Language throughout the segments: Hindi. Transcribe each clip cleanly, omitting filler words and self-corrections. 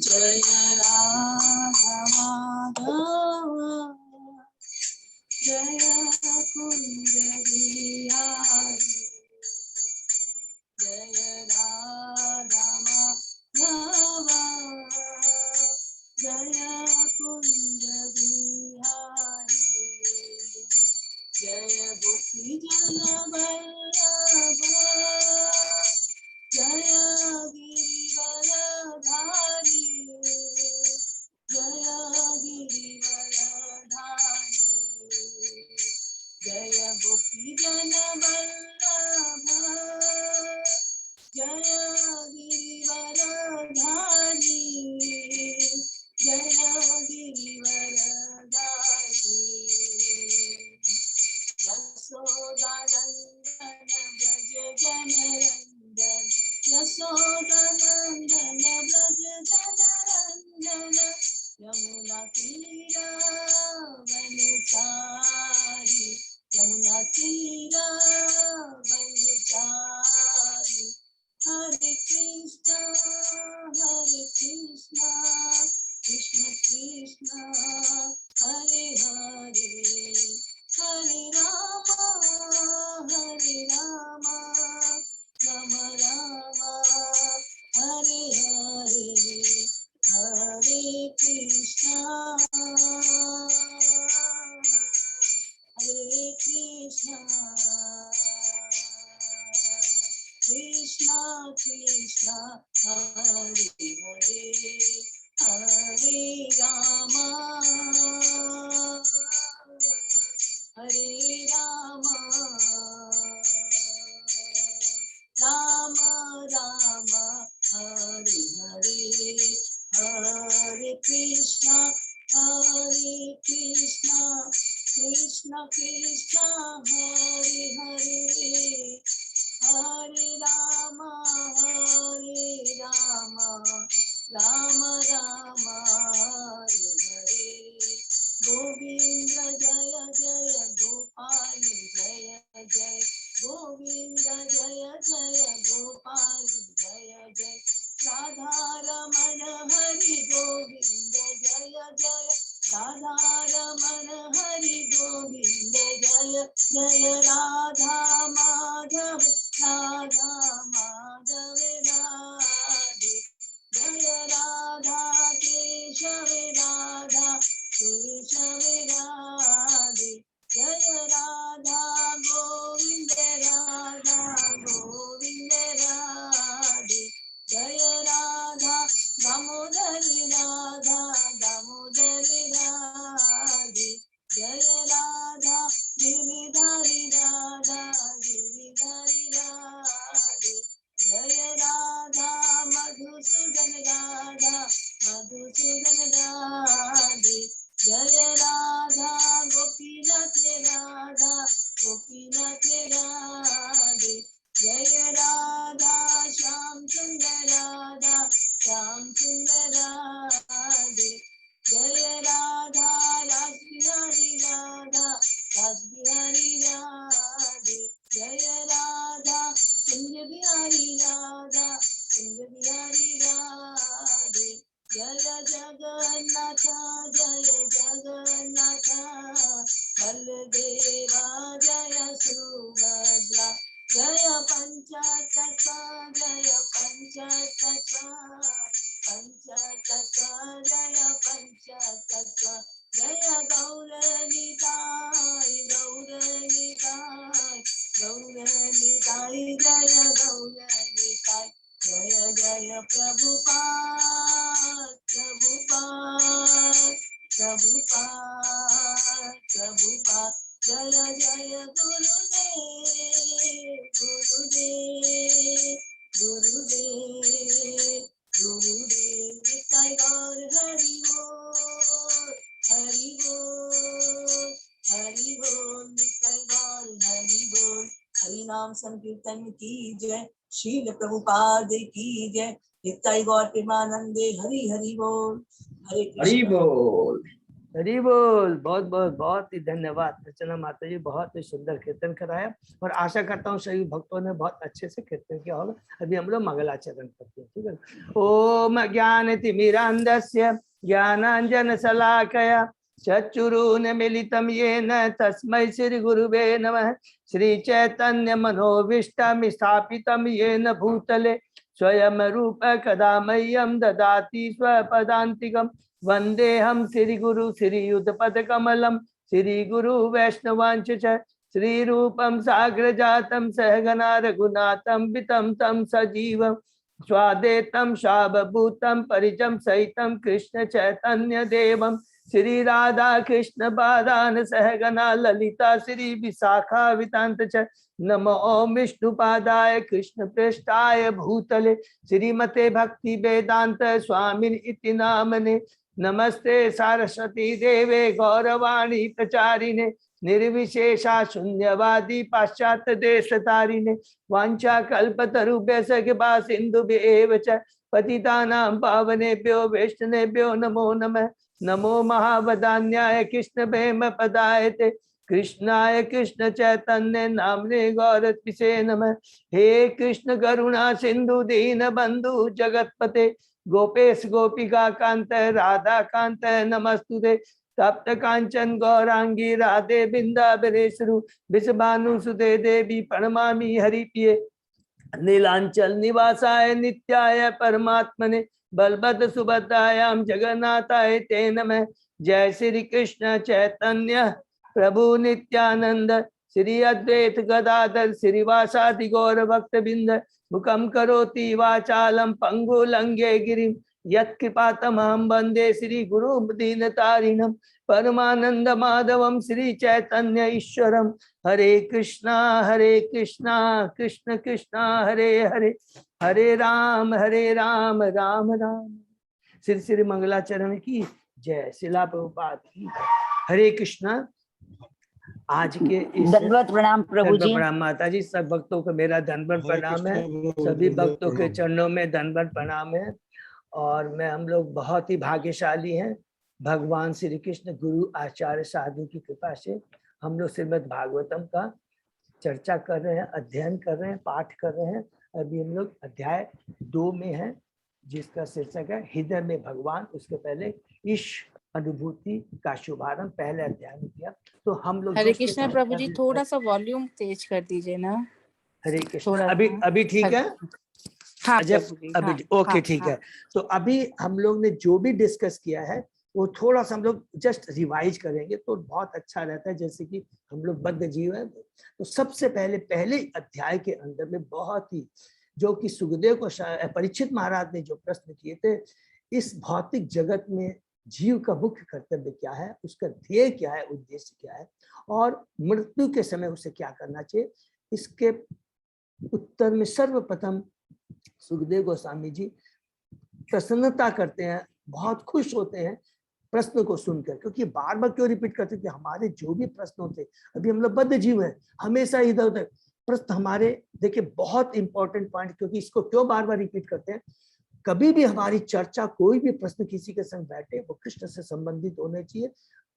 जय राधा माधव जय कुंज बिहारी जय राधा माधव जय कुंज बिहारी जय गोपी जन वल्लभ जय गिरिवरधारी जय गिरिवरधारी जय गोपी जन वल्लभ जय गिरिवरधारी जय गिरिवरधारी यशोदानंदन ब्रज जनरंजन यशोदानंदन ब्रज जनरंजन यमुना तीरावनचारी यमुना तीरावनचारी हरे कृष्णा कृष्ण कृष्ण हरे हरे हरे राम राम राम हरे हरे हरे कृष्णा कृष्णा कृष्णा हरे हरे हरे राम राम राम हरे हरे हरे कृष्णा कृष्ण कृष्ण हरे हरे हरे राम राम राम हरे हरे गोविंद जय जय गोपाल जय जय गोविंद जय जय गोपाल जय जय राधा रमण हरि गोविंद जय जय राधा रमण हरि गोविंद जय जय राधा माधव राधे जय राधा केशव राधा केशव राधे जय राधा गोविंद राधे जय राधा दामोदरी राधे जय राधा गिरिधारी राधे जय राधा मधुसूदन राधे जय राधा गोपीनाथ राधे जय राधा श्याम सुंदर राधे जय राधा रासबिहारी राधे जय राधा कुंज बिहारी राधे जय जगन्नाथ बलदेवा जय सुभद्रा जय पंचतत्व जय गौरनिताय जय गौरनिताय जय जय प्रभुपाद जय जय गुरुदेव निताय गौर हरि बोल निताय गौर हरि बोल। हरि नाम संकीर्तन की जय। शील प्रभुपाद की जय। निताय गौर प्रेमानंदे हरि हरि बोल। हरे हरि बोल। हरि बोल। बहुत बहुत बहुत ही धन्यवाद अर्चना माता जी, बहुत ही सुंदर कीर्तन कराया और आशा करता हूँ सभी भक्तों ने बहुत अच्छे से कीर्तन किया होगा। अभी हम लोग मंगलाचरण करते हैं, ठीक है। ओम ज्ञानतिमिरान्धस्य ज्ञानांजन शलाकया चक्षुरुन्मीलितं येन तस्मै श्री गुरुवे नमः। श्री चैतन्य मनोभीष्टं स्थापितं येन भूतले स्वयं रूप कदा मह्यं ददाति स्वपदान्तिकम्। वंदेहम श्री गुरु श्रीयुतपद कमलम श्री गुरु वैष्णवांच श्री रूपम साग्र जातम सहगना रघुनाथम वितम तम सजीवम स्वादेतम शावभूतम परिजम सहितम कृष्ण चैतन्य देवम श्री राधा कृष्ण पादान सहगना ललिता श्री विशाखा वितांत च नमो विष्णुपादाय कृष्ण पृष्ठाय भूतले श्रीमते भक्ति वेदांत स्वामिन इति नामने नमस्ते सरस्वती देवे गौरवाणी प्रचारिणे निर्विशेषा शून्यवादी पाश्चात्य देश तारिणे वांछा कल्पतरुभ्यश्च कृपा सिन्धुभ्येव च पतितानां पावनेभ्यो वैष्णवेभ्यो नमो नमः। नमो महावदान्याय कृष्ण प्रेम पदायते कृष्णाय कृष्ण चैतन्य नामने गौरत्पिषे नमः। हे कृष्ण करुणा सिंधु दीन बंधु जगतपते गोपेश गोपिका कांत राधा कांत नमस्तुते। तप्त कांचन गौरांगी राधे बिंदाबरेशरु विषभानुसुते देवी प्रणमामि हरिप्रिये। नीलांचल निवासाय नित्याय परमात्मने बलभद्र सुभद्रायां जगन्नाथाय ते नमः। जय श्री कृष्ण चैतन्य प्रभु नित्यानंद श्री अद्वैत गदाधर श्रीवासादि गौर भक्त बिंद मुखम करोति वाचालम पंगु लंघे गिरिम यत्कृपातमहं वंदे श्री गुरु दीनतारिणम परमानंद माधवम श्री चैतन्य ईश्वरम। हरे कृष्णा कृष्ण कृष्णा हरे हरे हरे राम राम राम। श्री श्री मंगलाचरण की जय। शिला प्रभुपाद की। हरे कृष्णा। आज के इस दंडवत प्रणाम प्रभु जी। प्रणाम माता जी। सब भक्तों को मेरा दंडवत प्रणाम है। सभी भक्तों के चरणों में दंडवत प्रणाम है। और मैं हम लोग बहुत ही भाग्यशाली हैं। भगवान श्री कृष्ण गुरु आचार्य साधु की कृपा से हम लोग श्रीमद् भागवतम का चर्चा कर रहे हैं, अध्ययन कर रहे हैं, पाठ कर रहे हैं। अभी हम लोग अध्याय 2 में हैं, जिसका शीर्षक है हृदय में भगवान। उसके पहले ईश अनुभूति का शुभारंभ पहले अध्याय में किया। तो हम लोग हरे कृष्ण प्रभु जी, थोड़ा सा वॉल्यूम तेज कर दीजिए ना। हरे कृष्ण। अभी ठीक है। हाँ प्रभु जी, अभी हाँ, ओके ठीक है। तो अभी हम लोग ने जो भी डिस्कस किया है वो थोड़ा सा हम लोग जस्ट रिवाइज करेंगे तो बहुत अच्छा रहता है। जैसे कि हम लोग बद्ध जीव है, तो सबसे पहले अध्याय के अंदर में बहुत ही जो कि सुखदेव को परीक्षित महाराज ने जो प्रश्न किए थे, इस भौतिक जगत में जीव का मुख्य कर्तव्य क्या है, उसका ध्येय क्या है, उद्देश्य क्या है, और मृत्यु के समय उसे क्या करना चाहिए, इसके उत्तर में सर्वप्रथम सुखदेव गोस्वामी जी प्रसन्नता करते हैं, बहुत खुश होते हैं प्रश्न को सुनकर। क्योंकि बार बार क्यों रिपीट करते कि हमारे जो भी प्रश्न होते, अभी हम लोग बद्ध जीव हैं, हमेशा इधर उधर प्रश्न हमारे, देखिए बहुत इंपॉर्टेंट पॉइंट, क्योंकि इसको क्यों बार बार रिपीट करते हैं, कभी भी हमारी चर्चा, कोई भी प्रश्न किसी के संग बैठे, वो कृष्ण से संबंधित होने चाहिए,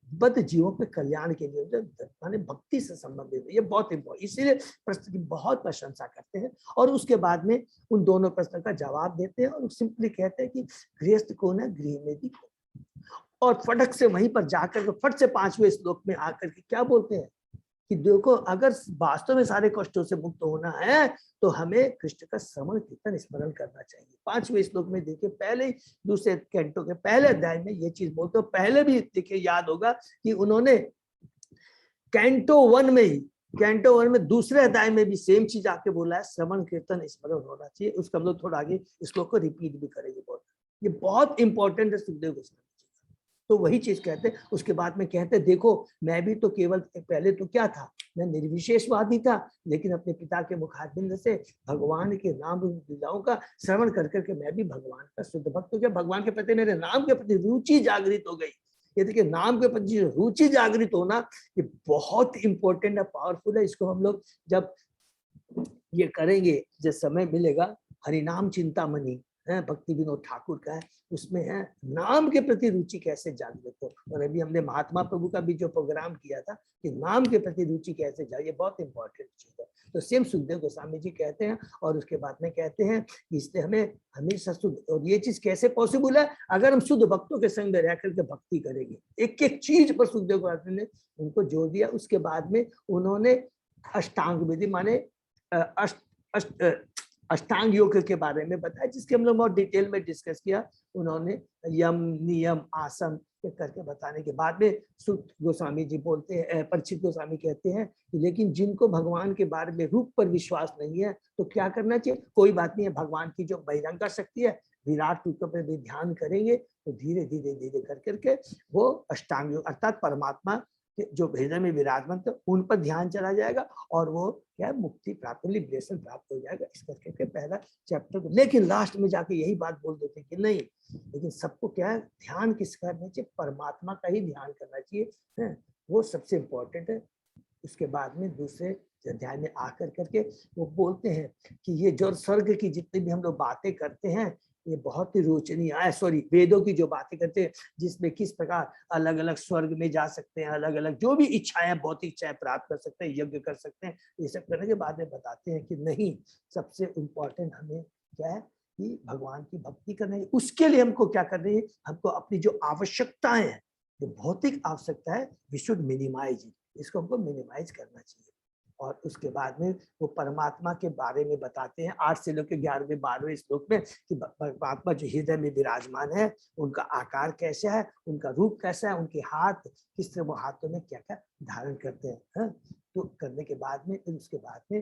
बद्ध जीवों के कल्याण के लिए, माने भक्ति से संबंधित है। ये बहुत इंपॉर्टेंट, इसीलिए प्रश्न की बहुत प्रशंसा करते हैं और उसके बाद में उन दोनों प्रश्न का जवाब देते हैं और सिंपली कहते हैं कि गृहस्थ कौन है, गृह में भी कौन। और फटक से वहीं पर जाकर के फट से 5वें श्लोक में आकर के क्या बोलते हैं कि देखो, अगर वास्तव में सारे कष्टों से मुक्त होना है तो हमें कृष्ण का श्रवण कीर्तन स्मरण करना चाहिए। 5वें श्लोक में देखिए, पहले दूसरे कैंटो के पहले अध्याय में ये चीज बोलते हो। पहले भी देखिए, याद होगा कि उन्होंने कैंटो 1 में दूसरे अध्याय में भी सेम चीज आके बोला है, श्रवण कीर्तन स्मरण होना चाहिए। उसका हम लोग थोड़ा आगे श्लोक को रिपीट भी करेंगे। ये बहुत इंपॉर्टेंट है सुखदेव गोस्वामी। तो वही चीज कहते हैं। उसके बाद में कहते हैं, देखो मैं भी तो केवल पहले तो क्या था, मैं निर्विशेषवादी था, लेकिन अपने पिता के मुखारबिंद से भगवान के नाम लीलाओं का श्रवण कर करके मैं भी भगवान का शुद्ध भक्त हो गया। भगवान के प्रति, मेरे नाम के प्रति रुचि जागृत हो गई। ये देखिए, नाम के प्रति रुचि जागृत होना ये बहुत इंपॉर्टेंट है, पावरफुल है। इसको हम लोग जब ये करेंगे, जब समय मिलेगा, हरिनाम चिंतामणि भक्ति विनोद ठाकुर का है, उसमें है नाम के प्रति रुचि कैसे जागृत हो। और अभी हमने महात्मा प्रभु का भी जो प्रोग्राम किया था कि नाम के प्रति रुचि कैसे जाए, ये बहुत इंपॉर्टेंट चीज है। तो सेम सुखदेव गोस्वामी जी कहते हैं और उसके बाद में कहते हैं कि इसलिए हमें हमेशा शुद्ध, और ये चीज कैसे पॉसिबल है, अगर हम शुद्ध भक्तों के संग में रह करके भक्ति करेंगे। एक एक चीज पर सुखदेव गोस्वामी ने उनको जोर दिया। उसके बाद में उन्होंने अष्टांग विधि माने अष्टांग योग के बारे में बताया, जिसके हम लोग बहुत डिटेल में डिस्कस किया। उन्होंने यम नियम आसन करके बताने के बाद में सुत गोस्वामी जी बोलते हैं, परीक्षित गोस्वामी कहते हैं कि लेकिन जिनको भगवान के बारे में रूप पर विश्वास नहीं है तो क्या करना चाहिए। कोई बात नहीं है, भगवान की जो बहिरंगा शक्ति है विराट रूप पर भी ध्यान करेंगे तो धीरे धीरे धीरे कर करके वो अष्टांग योग अर्थात परमात्मा जो हृदय में विराजमान थे उन पर ध्यान चला जाएगा और वो क्या मुक्ति प्राप्त, लिबरेशन प्राप्त हो जाएगा। इस करके पहला चैप्टर। लेकिन लास्ट में जाके यही बात बोल देते कि नहीं, लेकिन सबको क्या है ध्यान किस करना चाहिए, परमात्मा का ही ध्यान करना चाहिए, है वो सबसे इम्पोर्टेंट है। उसके बाद में दूसरे अध्याय में आकर करके वो बोलते हैं कि ये जो स्वर्ग की जितनी भी हम लोग बातें करते हैं ये बहुत ही रोचनीय है। सॉरी, वेदों की जो बातें करते हैं जिसमें किस प्रकार अलग अलग स्वर्ग में जा सकते हैं, अलग अलग जो भी इच्छाएं भौतिक इच्छाएं प्राप्त कर सकते हैं, यज्ञ कर सकते हैं, ये सब करने के बाद में बताते हैं कि नहीं, सबसे इम्पोर्टेंट हमें क्या है कि भगवान की भक्ति करना है। उसके लिए हमको क्या करना है, हमको अपनी जो आवश्यकताएं हैं, जो भौतिक आवश्यकता है, वी शुड मिनिमाइज, इसको हमको मिनिमाइज करना चाहिए। और उसके बाद में वो परमात्मा के बारे में बताते हैं 8 से लेकर 11वें 12वें श्लोक में कि परमात्मा जो हृदय में विराजमान है उनका आकार कैसा है, उनका रूप कैसा है, उनके हाथ किस तरह, वो हाथों में क्या क्या धारण करते हैं, तो करने के बाद में फिर उसके बाद में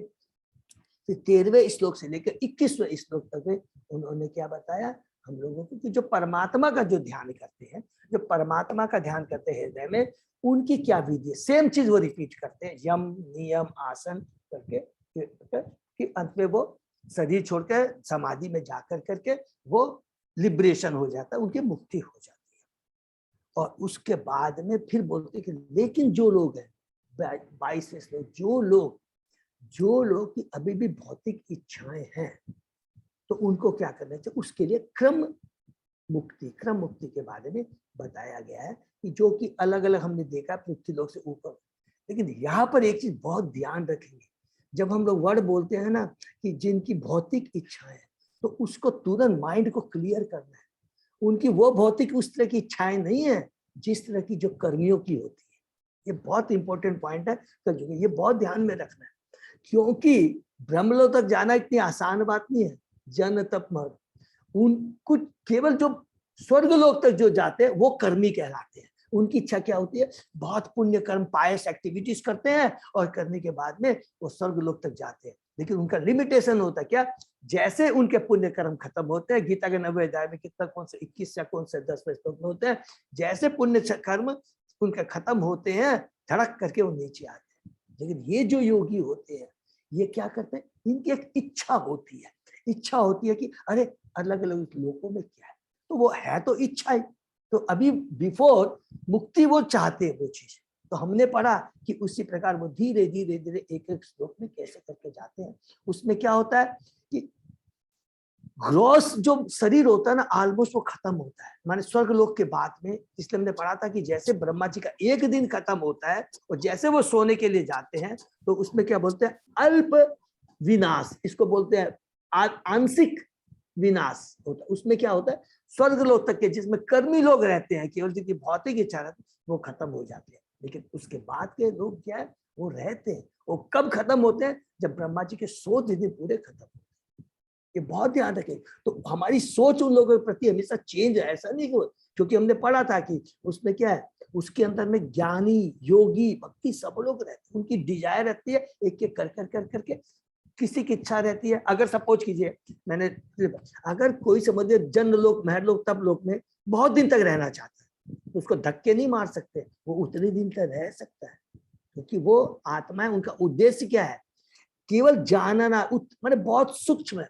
फिर 13वें श्लोक से लेकर 21वें श्लोक तक में उन्होंने क्या बताया हम लोगों को कि जो परमात्मा का जो ध्यान करते हैं, जो परमात्मा का ध्यान करते हैं हृदय में, उनकी क्या विधि है। सेम चीज वो रिपीट करते हैं, यम नियम आसन करके कि अंत में वो शरीर छोड़कर समाधि में जाकर करके वो लिबरेशन हो जाता है, उनकी मुक्ति हो जाती है। और उसके बाद में फिर बोलते कि लेकिन जो लोग हैं 22वें श्लोक, जो लोग की अभी भी भौतिक इच्छाएं हैं तो उनको क्या करना चाहिए, उसके लिए क्रम मुक्ति के बारे में बताया गया है कि जो कि अलग अलग हमने देखा पृथ्वी लोक से ऊपर। लेकिन यहाँ पर एक चीज बहुत ध्यान रखेंगे, जब हम लोग वर्ड बोलते हैं ना कि जिनकी भौतिक इच्छाएं है तो उसको तुरंत माइंड को क्लियर करना है। उनकी वो भौतिक उस तरह की इच्छाएं नहीं है जिस तरह की जो कर्मियों की होती है। ये बहुत इंपॉर्टेंट पॉइंट है, ये बहुत ध्यान में रखना है, क्योंकि ब्रह्मलोक तक जाना इतनी आसान बात नहीं है। जन तप मर, उनको केवल जो स्वर्गलोक तक जो जाते हैं वो कर्मी कहलाते हैं। उनकी इच्छा क्या होती है, बहुत पुण्य कर्म पायस एक्टिविटीज करते हैं और करने के बाद में वो स्वर्गलोक तक जाते हैं। लेकिन उनका लिमिटेशन होता है क्या, जैसे उनके पुण्य कर्म खत्म होते हैं, गीता के 90 अध्याय में कितना कौन से 21 या कौन से 10वें श्लोक में होते हैं, जैसे पुण्य कर्म उनके खत्म होते हैं धड़क करके वो नीचे आते हैं। लेकिन ये जो योगी होते हैं ये क्या करते हैं, इनकी एक इच्छा होती है कि अरे अलग अलग लोगों में क्या है, तो वो है तो इच्छा ही, तो अभी बिफोर मुक्ति वो चाहते हैं वो चीज। तो हमने पढ़ा कि उसी प्रकार वो धीरे धीरे धीरे एक एक श्लोक में कैसे करके जाते हैं। उसमें क्या होता है कि ग्रॉस जो शरीर होता है ना ऑलमोस्ट वो खत्म होता है, माने स्वर्ग लोक के बाद में। इसलिए हमने पढ़ा था कि जैसे ब्रह्मा जी का एक दिन खत्म होता है और जैसे वो सोने के लिए जाते हैं तो उसमें क्या बोलते हैं, अल्प विनाश, इसको बोलते हैं आंशिक विनाश होता है। उसमें क्या होता है, स्वर्ग लोक तक के जिसमें कर्मी लोग रहते हैं, केवल जिनकी भौतिक इच्छा रहती है वो खत्म हो जाते हैं। लेकिन उसके बाद के लोग क्या है, वो रहते हैं। वो कब खत्म होते हैं, जब ब्रह्मा जी के 100 दिन पूरे खत्म होते हैं। ये बहुत ध्यान रखें। तो हमारी सोच उन लोगों के प्रति हमेशा चेंज है, ऐसा नहीं क्योंकि हमने पढ़ा था कि उसमें क्या है, उसके अंदर में ज्ञानी योगी भक्ति सब लोग रहते हैं, उनकी डिजायर रहती है एक एक कर करके किसी की इच्छा रहती है। अगर सपोज कीजिए मैंने, अगर कोई समझिए जन्म लोक महर लोक तप लोक में बहुत दिन तक रहना चाहता है तो उसको धक्के नहीं मार सकते, वो उतने दिन तक रह सकता है, क्योंकि वो आत्मा है। उनका उद्देश्य क्या है, केवल जानना, माने बहुत सूक्ष्म है।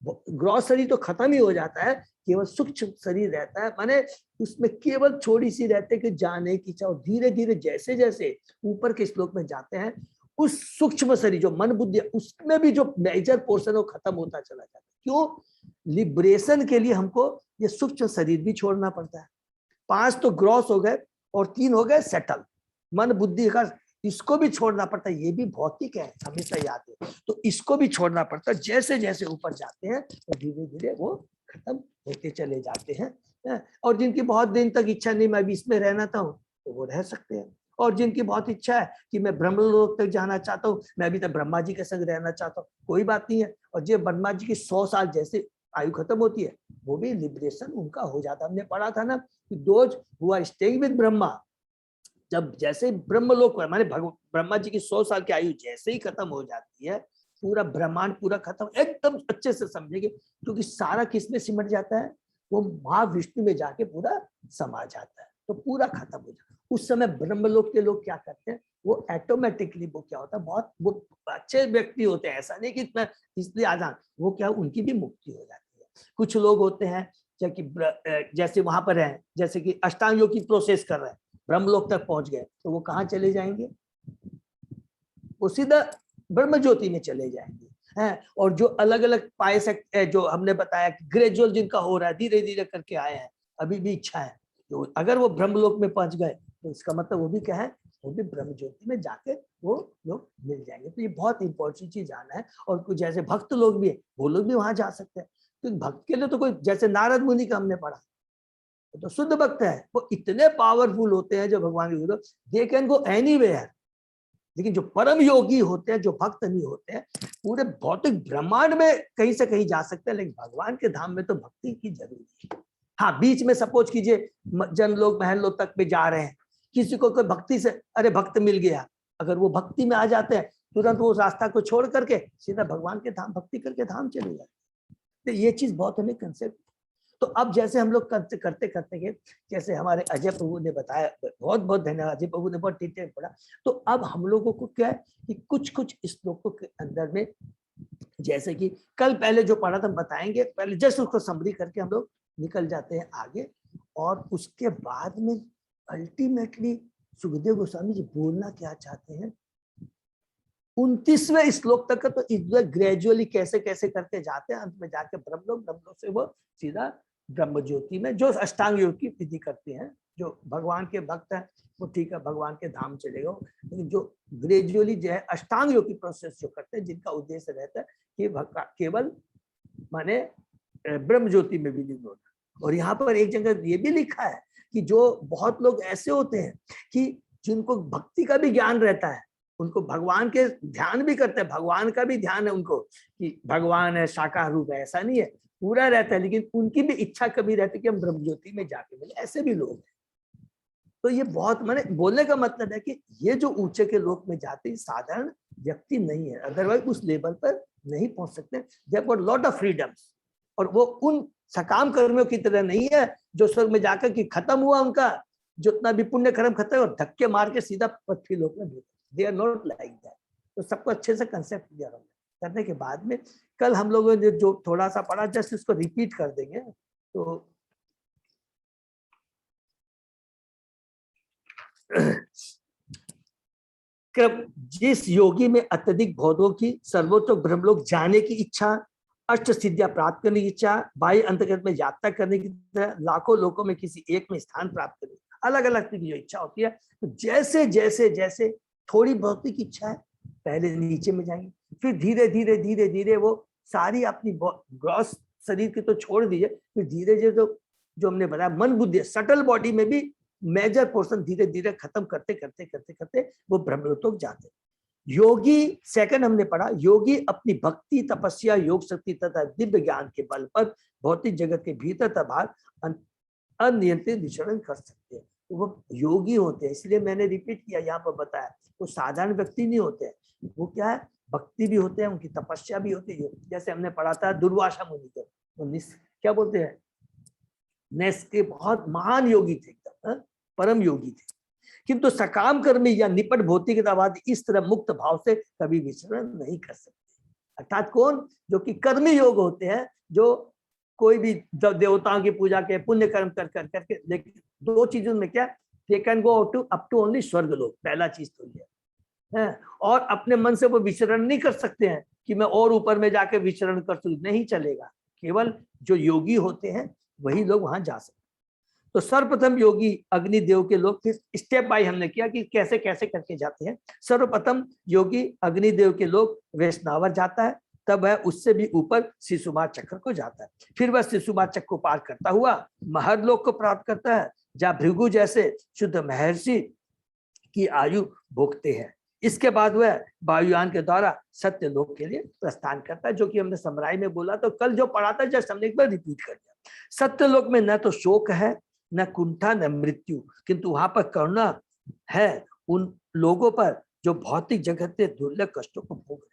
ग्रॉस शरीर तो खत्म ही हो जाता है, केवल सूक्ष्म शरीर रहता है, माने उसमें केवल थोड़ी सी रहते कि जाने की इच्छा। धीरे धीरे जैसे जैसे ऊपर के श्लोक में जाते हैं उस सूक्ष्म शरीर जो मन बुद्धि उसमें भी जो मेजर पोर्शन है वो खत्म होता चला जाता है। क्यों? लिबरेशन के लिए हमको ये सूक्ष्म शरीर भी छोड़ना पड़ता है। 5 तो ग्रॉस हो गए और 3 हो गए सेटल, मन बुद्धि का, इसको भी छोड़ना पड़ता है। ये भी भौतिक है, हमेशा याद है। तो इसको भी छोड़ना पड़ता है। जैसे जैसे ऊपर जाते हैं तो धीरे धीरे वो खत्म होते चले जाते हैं। और जिनकी बहुत दिन तक इच्छा नहीं मैं भी इसमें रहना था तो वो रह सकते हैं। और जिनकी बहुत इच्छा है कि मैं ब्रह्मलोक तक जाना चाहता हूँ, मैं अभी तक ब्रह्मा जी के संग रहना चाहता हूँ, कोई बात नहीं है। और जो ब्रह्मा जी की 100 साल जैसे आयु खत्म होती है वो भी लिबरेशन उनका हो जाता। हमने पढ़ा था ना कि those who are staying with Brahma, जब जैसे ब्रह्मलोक माने ब्रह्मा जी की 100 साल की आयु जैसे ही खत्म हो जाती है, पूरा ब्रह्मांड पूरा खत्म, एकदम अच्छे से समझेंगे, क्योंकि सारा किस में सिमट जाता है, वो महाविष्णु में जाके पूरा समा जाता है, तो पूरा खत्म हो जाता है। उस समय ब्रह्मलोक के लोग क्या करते हैं, वो ऑटोमेटिकली वो क्या होता है, बहुत वो अच्छे व्यक्ति होते हैं, ऐसा नहीं कि इतना इसलिए आजान, वो क्या उनकी भी मुक्ति हो जाती है। कुछ लोग होते हैं जैसे वहां पर है, जैसे कि अष्टांग योग की प्रोसेस कर रहे हैं, ब्रह्मलोक तक पहुंच गए, तो वो कहाँ चले जाएंगे, वो सीधा ब्रह्म ज्योति में चले जाएंगे हैं। और जो अलग अलग पाए सकते, जो हमने बताया कि ग्रेजुअल जिनका हो रहा है, धीरे धीरे करके आए हैं, अभी भी इच्छा है, तो अगर वो ब्रह्मलोक में पहुंच गए तो इसका मतलब वो भी क्या है, वो भी ब्रह्म ज्योति में जाके वो लोग मिल जाएंगे। तो ये बहुत इंपॉर्टेंट चीज जाना है। और कुछ जैसे भक्त लोग भी है, वो लोग भी वहां जा सकते हैं। तो भक्त के लिए तो कोई, जैसे नारद मुनि का हमने पढ़ा, तो शुद्ध भक्त है, वो इतने पावरफुल होते हैं जो भगवान के, दे कैन गो एनीवेयर। लेकिन जो परम योगी होते हैं, जो भक्त नहीं होते हैं, पूरे भौतिक ब्रह्मांड में कहीं से कहीं जा सकते हैं, लेकिन भगवान के धाम में तो भक्ति की जरूरी है। हाँ, बीच में सपोज कीजिए जन लोग महल लोग तक पे जा रहे हैं, किसी को कोई भक्ति से अरे भक्त मिल गया, अगर वो भक्ति में आ जाते हैं तुरंत वो रास्ता को छोड़ करके सीधा भगवान के धाम भक्ति करके धाम चले जाते। तो ये चीज बहुत हमें कंसेप्ट। तो अब जैसे हम लोग करते करते करते गए, जैसे हमारे अजय प्रभु ने बताया, बहुत बहुत धन्यवाद, अजय प्रभु ने बहुत डिटेल पढ़ा। तो अब हम लोगों को क्या है कि कुछ कुछ श्लोकों के अंदर में, जैसे कि कल पहले जो पढ़ा था हम बताएंगे, पहले जस्ट उसको समरी करके हम लोग निकल जाते हैं आगे। और उसके बाद में अल्टीमेटली सुखदेव गोस्वामी जी बोलना क्या चाहते हैं 29वें श्लोक तक, तो इधर ग्रेजुअली कैसे कैसे करते जाते हैं, अंत में जाके ब्रह्मलोक से वो सीधा ब्रह्म ज्योति में, जो अष्टांग योग की विधि करते हैं, जो भगवान के भक्त हैं वो ठीक है भगवान के धाम चलेगा। लेकिन जो ग्रेजुअली जो है अष्टांग योग की प्रोसेस जो करते हैं, जिनका उद्देश्य रहता है कि केवल माने ब्रह्म ज्योति में विलीन होना। और यहाँ पर एक जगह ये भी लिखा है कि जो बहुत लोग ऐसे होते हैं कि जिनको भक्ति का भी ज्ञान रहता है, उनको भगवान के ध्यान भी करते हैं, भगवान का भी ध्यान है उनको कि भगवान है, साकार रूप है, ऐसा नहीं है, पूरा रहता है, लेकिन उनकी भी इच्छा कभी रहती है कि हम ब्रह्म ज्योति में जाके मिले, ऐसे भी लोग हैं। तो ये बहुत माने बोलने का मतलब है कि ये जो ऊंचे के लोक में जाते हैं साधारण व्यक्ति नहीं है, अदरवाइज उस लेवल पर नहीं पहुंच सकते। They have got lot of freedoms. और वो उन सकाम कर्मियों की तरह नहीं है जो स्वर्ग में जाकर कि खत्म हुआ उनका जितना भी पुण्य कर्म खत्म और धक्के मार के सीधा पृथ्वी लोक में भेजा। They are not like that. तो सबको अच्छे से कंसेप्ट क्लियर करने के बाद में कल हम लोगों ने जो थोड़ा सा पढ़ा जस्ट इसको रिपीट कर देंगे। तो जिस योगी में अत्यधिक भोगों की सर्वोच्च ब्रह्मलोक जाने की इच्छा, अष्ट सिद्धियां प्राप्त करने की इच्छा, बाह्य अंतर्गत में यात्रा करने की तरह लाखों लोकों में किसी एक में स्थान प्राप्त करने, अलग अलग की जो इच्छा होती है, तो जैसे जैसे जैसे थोड़ी भौतिक इच्छा है पहले नीचे में जाएंगे, फिर धीरे धीरे धीरे धीरे वो सारी अपनी ग्रॉस शरीर की तो छोड़ दीजिए, फिर धीरे धीरे जो हमने बताया मन बुद्धि सटल बॉडी में भी मेजर पोर्शन धीरे धीरे खत्म करते करते करते करते वो ब्रह्मलोक जाते। योगी सेकंड हमने पढ़ा, योगी अपनी भक्ति तपस्या योग शक्ति तथा दिव्य ज्ञान के बल पर भौतिक जगत के भीतर तथा बाहर अनियंत्रित विचरण कर सकते हैं। तो वो योगी होते हैं, इसलिए मैंने रिपीट किया यहाँ पर बताया, वो साधारण व्यक्ति नहीं होते हैं, वो क्या है भक्ति भी होते हैं, उनकी तपस्या भी होती है। जैसे हमने पढ़ा था दुर्वासा मुनि को, वो क्या बोलते हैं नेस के बहुत महान योगी थे, एकदम परम योगी थे, किंतु सकाम कर्मी या निपट भौतिकतावाद इस तरह मुक्त भाव से कभी विचरण नहीं कर सकते। अर्थात कौन, जो कि कर्मी योग होते हैं, जो कोई भी देवताओं की पूजा के पुण्य कर्म कर कर करके, लेकिन दो चीजों में क्या, they can go up to only स्वर्ग लोक, पहला चीज तो ये। है, और अपने मन से वो विचरण नहीं कर सकते हैं कि मैं और ऊपर में जाके विचरण कर सकूं, नहीं चलेगा। केवल जो योगी होते हैं वही लोग वहां जा सकते। तो सर्वप्रथम योगी अग्निदेव के लोग, फिर स्टेप बाय हमने किया कि कैसे कैसे करके जाते हैं। सर्वप्रथम योगी अग्निदेव के लोग वैष्णवर जाता है, तब वह उससे भी ऊपर शिशुमार चक्र को जाता है। फिर वह शिशुमार चक्र को पार करता हुआ महर लोक को प्राप्त करता है, जहाँ भृगु जैसे शुद्ध महर्षि की आयु भोगते हैं। इसके बाद वह वायुयान के द्वारा सत्य लोक के लिए प्रस्थान करता है, जो कि हमने समराई में बोला। तो कल जो पढ़ा था जस्ट हमने एक बार रिपीट कर दिया। सत्य लोक में न तो शोक है, न कुंठा, न मृत्यु, किंतु वहां पर करुणा है उन लोगों पर जो भौतिक जगत के दुर्लभ कष्टों को भोग रहे हैं।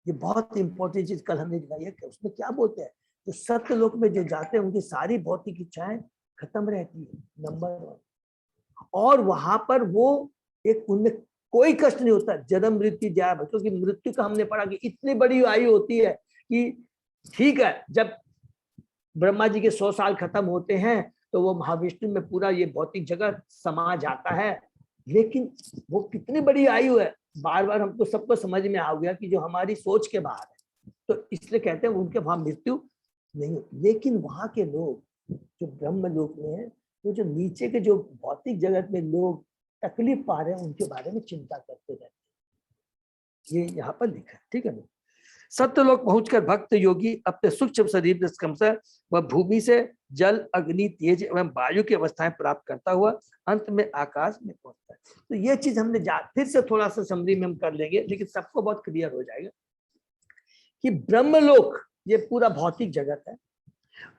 ये बहुत इंपॉर्टेंट चीज कल हमने दिखाई है कि उसमें क्या बोलते हैं, तो सत्य लोक में जो जाते हैं उनकी सारी भौतिक इच्छाएं खत्म रहती है, नंबर 1। और वहां पर वो एक, उनमें कोई कष्ट नहीं होता, जन्म मृत्यु जया, क्योंकि मृत्यु का हमने पढ़ा कि इतनी बड़ी आयु होती है कि ठीक है, जब ब्रह्मा जी के 100 साल खत्म होते हैं तो वो महाविष्णु में पूरा ये भौतिक जगत समा जाता है, लेकिन वो कितनी बड़ी आयु है, बार बार हमको सबको समझ में आ गया कि जो हमारी सोच के बाहर है। तो इसलिए कहते हैं उनके वहां मृत्यु नहीं होती। लेकिन वहां के लोग जो ब्रह्म लोक में है, वो जो नीचे के जो भौतिक जगत में लोग तकलीफ पा रहे हैं, उनके बारे में चिंता करते रहते हैं। ये यहाँ पर लिखा है, ठीक है ना। सत्यलोक पहुंचकर भक्त योगी अपने सूक्ष्म शरीर से वह भूमि से जल, अग्नि, तेज एवं वायु की अवस्थाएं प्राप्त करता हुआ अंत में आकाश में पहुंचता है। तो ये चीज हमने फिर से थोड़ा सा समरी में हम कर लेंगे, लेकिन सबको बहुत क्लियर हो जाएगा कि ब्रह्मलोक ये पूरा भौतिक जगत है।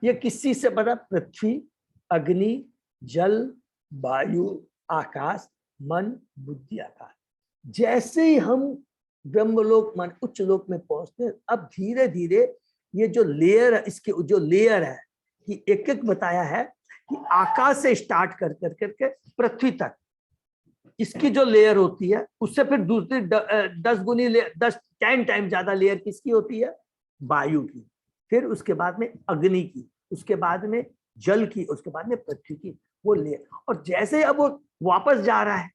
ये किस चीज से बना? पृथ्वी, अग्नि, जल, वायु, आकाश, मन, बुद्धि, आकाश। जैसे ही हम ब्रह्मलोक मन उच्च लोक में पहुंचते हैं, अब धीरे धीरे ये जो लेयर है, इसके जो लेयर है कि एक एक बताया है कि आकाश से स्टार्ट कर करके पृथ्वी तक इसकी जो लेयर होती है, उससे फिर दूसरी 10 गुनी 10 टाइम ज्यादा लेयर किसकी होती है? वायु की। फिर उसके बाद में अग्नि की, उसके बाद में जल की, उसके बाद में पृथ्वी की, वो लेयर। और जैसे अब वो वापस जा रहा है,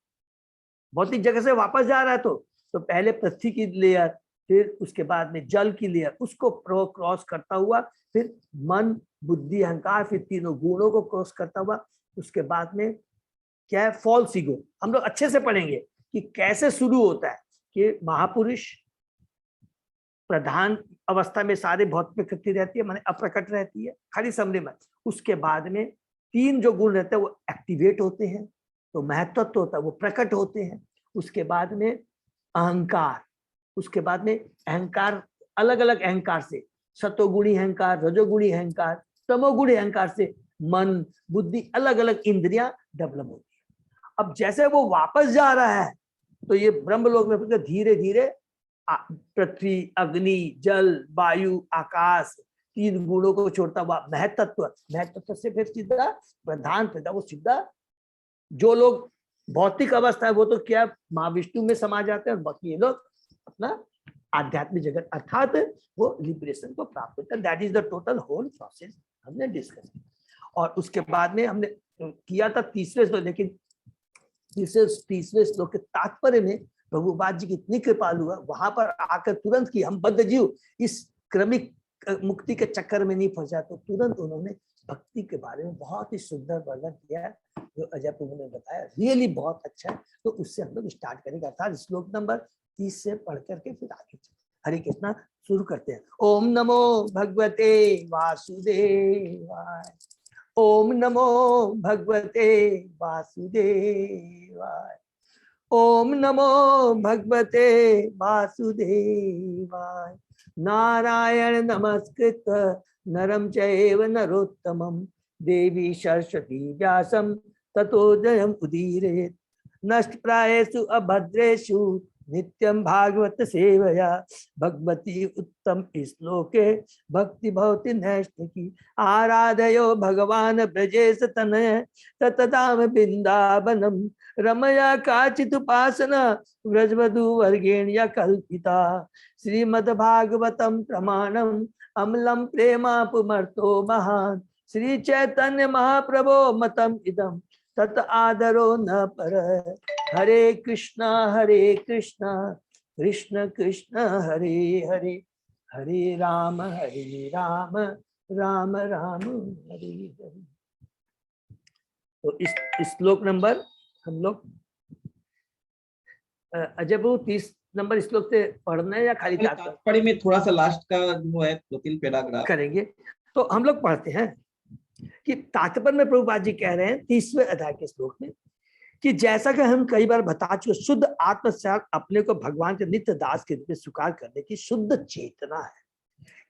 भौतिक जगह से वापस जा रहा है, तो पहले पृथ्वी की लेयर, फिर उसके बाद में जल की लेयर, उसको क्रॉस करता हुआ फिर मन, बुद्धि, अहंकार, फिर तीनों गुणों को क्रॉस करता हुआ उसके बाद में क्या है? False ego. हम लोग अच्छे से पढ़ेंगे कि कैसे शुरू होता है कि महापुरुष प्रधान अवस्था में सारे भौतिक प्रकृति रहती है, माने अप्रकट रहती है, खाली समझे में। उसके बाद में 3 जो गुण रहते हैं वो एक्टिवेट होते हैं, तो महत्त्व होता है, वो प्रकट होते हैं। उसके बाद में अहंकार, उसके बाद में अहंकार, अलग अलग अहंकार से, सतोगुणी अहंकार, रजोगुणी अहंकार, तमोगुणी अहंकार से मन, बुद्धि, अलग अलग इंद्रियां डेवलप होती है। अब जैसे वो वापस जा रहा है, तो ये ब्रह्मलोक में धीरे धीरे पृथ्वी, अग्नि, जल, वायु, आकाश, 3 गुणों को छोड़ता हुआ महत्त्व से फिर सीधा प्रधान, वो सीधा जो लोग भौतिक अवस्था है वो तो क्या महाविष्णु में समा जाते हैं, और बाकी ये लोग अपना आध्यात्मिक जगत अर्थात वो लिबरेशन को प्राप्त होता है। That is the total whole process हमने डिस्कस किया। और उसके बाद में हमने किया था तीसरे श्लोक, लेकिन तीसरे श्लोक के तात्पर्य में प्रभुपाद जी की इतनी कृपालु है, वहां पर आकर तुरंत की हम बद्ध जीव इस क्रमिक मुक्ति के चक्कर में नहीं फंसा, तो तुरंत उन्होंने भक्ति के बारे में बहुत ही सुंदर वर्णन किया है, जो अजय प्रभु ने बताया, रियली बहुत अच्छा है। तो उससे हम लोग स्टार्ट करेंगे, अर्थात श्लोक नंबर 30 से पढ़ करके फिर आगे हरे कृष्णा शुरू करते हैं। ओम नमो भगवते वासुदेवाय, ओम नमो भगवते वासुदेवाय, ओम नमो भगवते वासुदेवाय। नारायण नमस्कृत नरं चैव नरोत्तमं देवी सरस्वती व्यासं ततो जयम् उदीरयेत्। नष्टप्रायेषु अभद्रेषु नित्यं भागवत सेवया भगवती उत्तम श्लोके भक्ति भवति नैष्ठिकी। आराधयो भगवान ब्रजेश तनय ततदाम बिंदावनम रमया काचित् उपासना व्रजवधू वर्गेण्य कल्पिता। श्रीमद्भागवतम प्रमाणम अम्लम प्रेमापुमर्तो महान्। श्री चैतन्य महाप्रभो मतम इदम तत आदरो न पर। हरे कृष्णा कृष्ण कृष्ण हरे हरे, हरे राम राम राम हरे हरे। तो इस श्लोक नंबर हम लोग अजय बाबू 30 नंबर श्लोक से पढ़ना है या खाली तात्पर्य में थोड़ा सा लास्ट का जो है 2-3 पैराग्राफ करेंगे? तो हम लोग पढ़ते हैं कि तात्पर्य में प्रभुपाद जी कह रहे हैं 30वें अध्याय के श्लोक में कि जैसा कि हम कई बार बता चुके, शुद्ध आत्म से अपने को भगवान के नित्य दास के रूप में स्वीकार करने की शुद्ध चेतना है।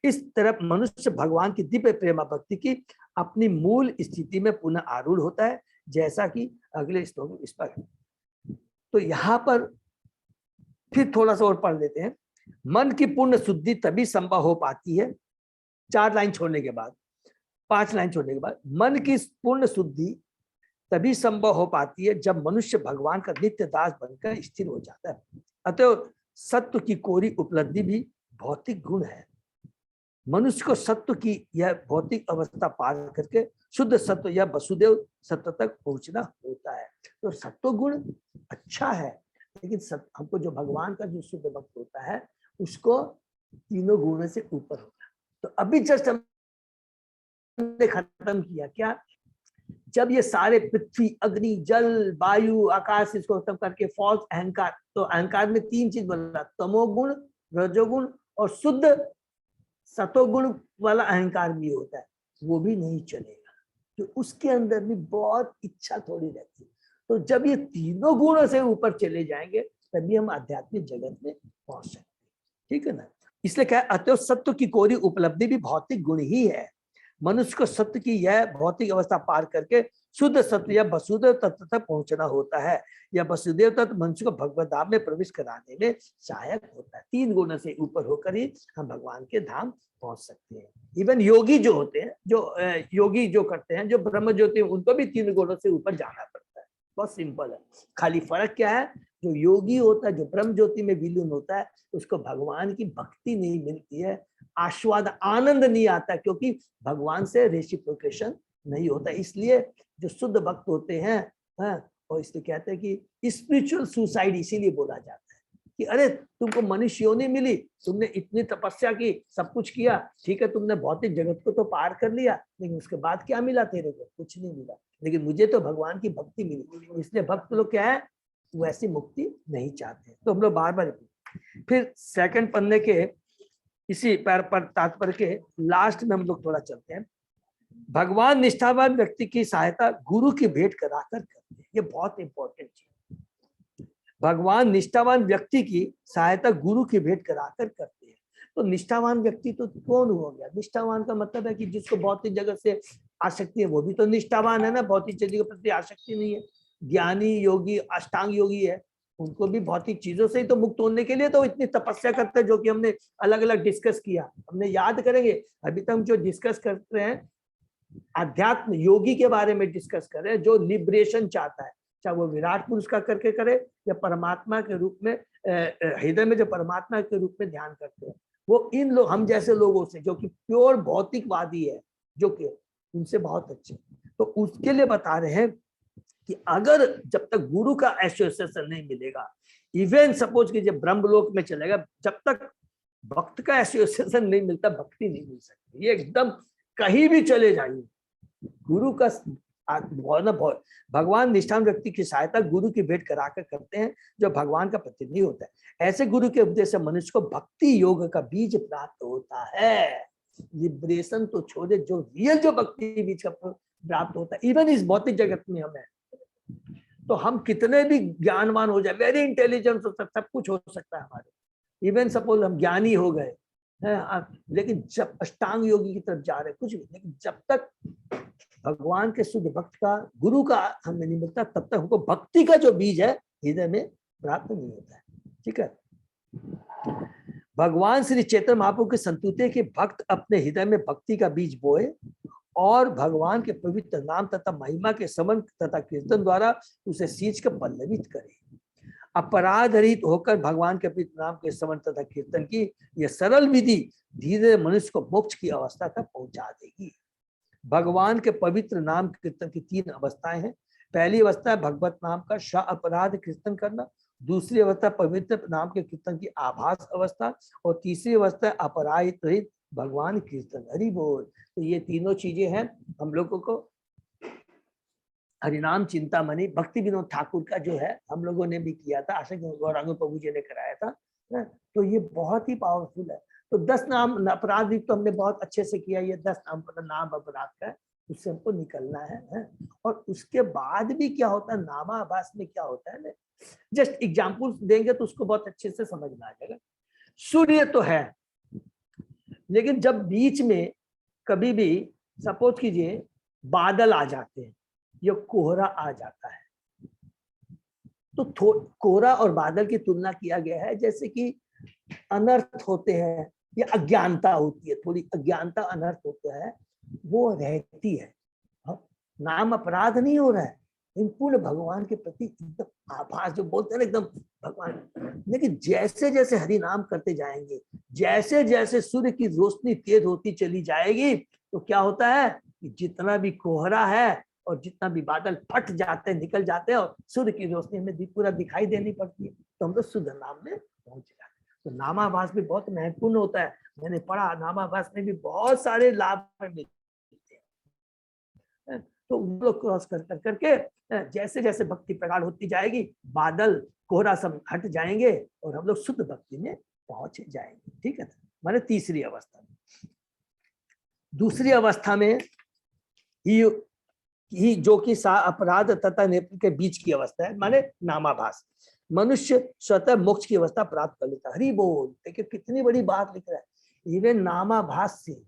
इस तरफ मनुष्य भगवान की दिव्य प्रेमा भक्ति की अपनी मूल स्थिति में पुनः आरूढ़ होता है, जैसा कि अगले श्लोक में इस पर। तो यहाँ पर फिर थोड़ा सा और पढ़ लेते हैं। मन की पूर्ण शुद्धि तभी संभव हो पाती है, 4 लाइन छोड़ने के बाद, 5 लाइन छोड़ने के बाद, मन की पूर्ण शुद्धि तभी संभव हो पाती है जब मनुष्य भगवान का नित्य दास बनकर स्थिर हो जाता है। अतः सत्व की कोरी उपलब्धि भी भौतिक गुण है। मनुष्य को सत्व की यह भौतिक अवस्था पार करके शुद्ध सत्व या वसुदेव सत्व तक पहुंचना होता है। तो सत्व गुण अच्छा है, लेकिन हमको जो भगवान का जो शुद्ध भक्त होता है उसको तीनों गुणों से ऊपर होता है। तो अभी जस्ट हमने खत्म किया क्या, जब ये सारे पृथ्वी अग्नि जल वायु आकाश इसको खत्म करके फॉल्स अहंकार, तो अहंकार में 3 चीज बोला, तमोगुण, रजोगुण और शुद्ध सतोगुण वाला अहंकार भी होता है, वो भी नहीं चलेगा। तो उसके अंदर भी बहुत इच्छा थोड़ी रहती है। तो जब ये तीनों गुणों से ऊपर चले जाएंगे तभी हम आध्यात्मिक जगत में पहुंच सकते हैं, ठीक है ना। इसलिए क्या, अतः सत्य की कोरी उपलब्धि भी भौतिक गुण ही है। मनुष्य को सत्य की यह भौतिक अवस्था पार करके शुद्ध सत्य या वसुदेव तत्व तक पहुंचना होता है। या वसुदेव तत्व मनुष्य को भगवत धाम में प्रवेश कराने में सहायक होता है। 3 गुणों से ऊपर होकर ही हम भगवान के धाम पहुंच सकते हैं। इवन योगी जो होते हैं, जो योगी जो करते हैं, जो ब्रह्म ज्योति, उनको भी 3 गुणों से ऊपर जाना पड़ता है। बहुत सिंपल है। खाली फर्क क्या है, जो योगी होता है, जो ब्रह्म ज्योति में विलीन होता है, उसको भगवान की भक्ति नहीं मिलती है, आस्वाद आनंद नहीं आता, क्योंकि भगवान से रेसिप्रोकेशन नहीं होता। इसलिए जो शुद्ध भक्त होते हैं, और इसलिए कहते हैं कि स्पिरिचुअल सुसाइड इसीलिए बोला जाता है कि अरे तुमको मनुष्य योनि मिली, तुमने इतनी तपस्या की, सब कुछ किया, ठीक है, तुमने भौतिक जगत को तो पार कर लिया, लेकिन उसके बाद क्या मिला तेरे को? कुछ नहीं मिला। लेकिन मुझे तो भगवान की भक्ति मिली। इसलिए भक्त लोग क्या है, वैसी मुक्ति नहीं चाहते। तो हम लोग बार बार फिर 2nd पन्ने के इसी पैर पर तात्पर्य के लास्ट में हम लोग थोड़ा चलते हैं। भगवान निष्ठावान व्यक्ति की सहायता गुरु की भेंट कराकर करते हैं। ये बहुत इंपॉर्टेंट चीज। भगवान निष्ठावान व्यक्ति की सहायता गुरु की भेंट कराकर करते हैं। तो निष्ठावान व्यक्ति तो कौन हो गया? निष्ठावान का मतलब है कि जिसको भौतिक जगत से आसक्ति है, वो भी तो निष्ठावान है ना, भौतिक चीजों के प्रति आसक्ति नहीं है। ज्ञानी योगी, अष्टांग योगी है, उनको भी भौतिक चीजों से ही तो मुक्त होने के लिए तो इतनी तपस्या करते हैं, जो कि हमने अलग अलग डिस्कस किया। हमने याद करेंगे, अभी तक हम जो डिस्कस कर रहे हैं अध्यात्म योगी के बारे में डिस्कस कर रहे हैं, जो लिबरेशन चाहता है, चाहे वो विराट पुरुष का करके करे या परमात्मा के रूप में हृदय में जो परमात्मा के रूप में ध्यान करते हैं, वो इन लोग हम जैसे लोगों से जो कि प्योर भौतिकवादी है, जो कि उनसे बहुत अच्छे। तो उसके लिए बता रहे हैं कि अगर जब तक गुरु का एसोसिएशन नहीं मिलेगा, इवन सपोज कि जब ब्रह्मलोक में चलेगा, जब तक भक्त का एसोसिएशन नहीं मिलता, भक्ति नहीं मिल सकती। ये एकदम कहीं भी चले जाइए, गुरु का भगवान निष्ठावान व्यक्ति की सहायता गुरु की भेंट कराकर करते हैं, जो भगवान का प्रतिनिधि होता है। ऐसे गुरु के उपदेश से मनुष्य को भक्ति योग का बीज प्राप्त होता है। लिबरेशन तो छोड़े, जो रियल जो भक्ति बीज का प्राप्त होता है, इवन इस भौतिक जगत में हमें, तो हम कितने भी ज्ञानवान हो जाए, वेरी इंटेलिजेंट हो सकता, सब कुछ हो सकता है हमारे, इवन सपोज हम ज्ञानी हो गए हैं, लेकिन जब अष्टांग योगी की तरफ जा रहे कुछ भी, लेकिन जब तक भगवान के शुद्ध भक्त का गुरु का हमें नहीं मिलता, तब तक हमको भक्ति का जो बीज है हृदय में प्राप्त नहीं होता है। ठीक है, भगवान श्री चैतन्य महाप्रभु के संतुते के भक्त अपने हृदय में भक्ति का बीज बोए और भगवान के पवित्र नाम तथा महिमा के समन तथा कीर्तन द्वारा उसे सींच कर पल्लवित करे। अपराध रहित होकर भगवान के पवित्र नाम के समन तथा कीर्तन की यह सरल विधि धीरे मनुष्य को मोक्ष की अवस्था तक पहुंचा देगी। भगवान के पवित्र नाम कीर्तन की 3 अवस्थाएं हैं। पहली अवस्था है भगवत नाम का श अपराध कीर्तन करना, दूसरी अवस्था पवित्र नाम के कीर्तन की आभास अवस्था, और तीसरी अवस्था है अपराहित रहित भगवान कीर्तन। हरि बोल। तो ये तीनों चीजें हैं हम लोगों को। हरिनाम चिंतामणि भक्ति विनोद ठाकुर का जो है हम लोगों ने भी किया था, आशा गौरांग प्रभु जी ने कराया था, तो ये बहुत ही पावरफुल है। तो 10 नाम अपराध तो हमने बहुत अच्छे से किया, ये 10 नाम अपराध का है, उससे हमको निकलना है। और उसके बाद भी क्या होता है नामाभास में, क्या होता है ना, जस्ट एग्जाम्पल देंगे तो उसको बहुत अच्छे से समझ में आ जाएगा। सूर्य तो है, लेकिन जब बीच में कभी भी सपोज कीजिए बादल आ जाते हैं या कोहरा आ जाता है, तो कोहरा और बादल की तुलना किया गया है जैसे कि अनर्थ होते हैं या अज्ञानता होती है, थोड़ी अज्ञानता अनर्थ होता है, वो रहती है। नाम अपराध नहीं हो रहा है, पूर्ण भगवान के प्रति एकदम आभास, जो बोलते हैं ना एकदम भगवान। लेकिन जैसे जैसे हरि नाम करते जाएंगे, जैसे जैसे सूर्य की रोशनी तेज होती चली जाएगी, तो क्या होता है कि जितना भी कोहरा है और जितना भी बादल फट जाते हैं, निकल जाते हैं, और सूर्य की रोशनी हमें पूरा दिखाई देनी पड़ती है, तो हम तो शुद्ध नाम में पहुंच जाते हैं। तो नामाभास भी बहुत महत्वपूर्ण होता है। मैंने पढ़ा नामाभास में भी बहुत सारे लाभ मिलते हैं। तो उन लोग क्रॉस कर करके जैसे जैसे भक्ति प्रगाढ़ होती जाएगी, बादल कोहरा सब हट जाएंगे और हम लोग शुद्ध भक्ति में पहुंच जाएंगे। ठीक है, माने तीसरी अवस्था में। दूसरी अवस्था में ही जो कि अपराध तथा नेत्र के बीच की अवस्था है, माने नामाभास, मनुष्य स्वतः मोक्ष की अवस्था प्राप्त कर लेता है। हरि बोल। देखिए कितनी बड़ी बात लिख रहा है। इवन नामाभास से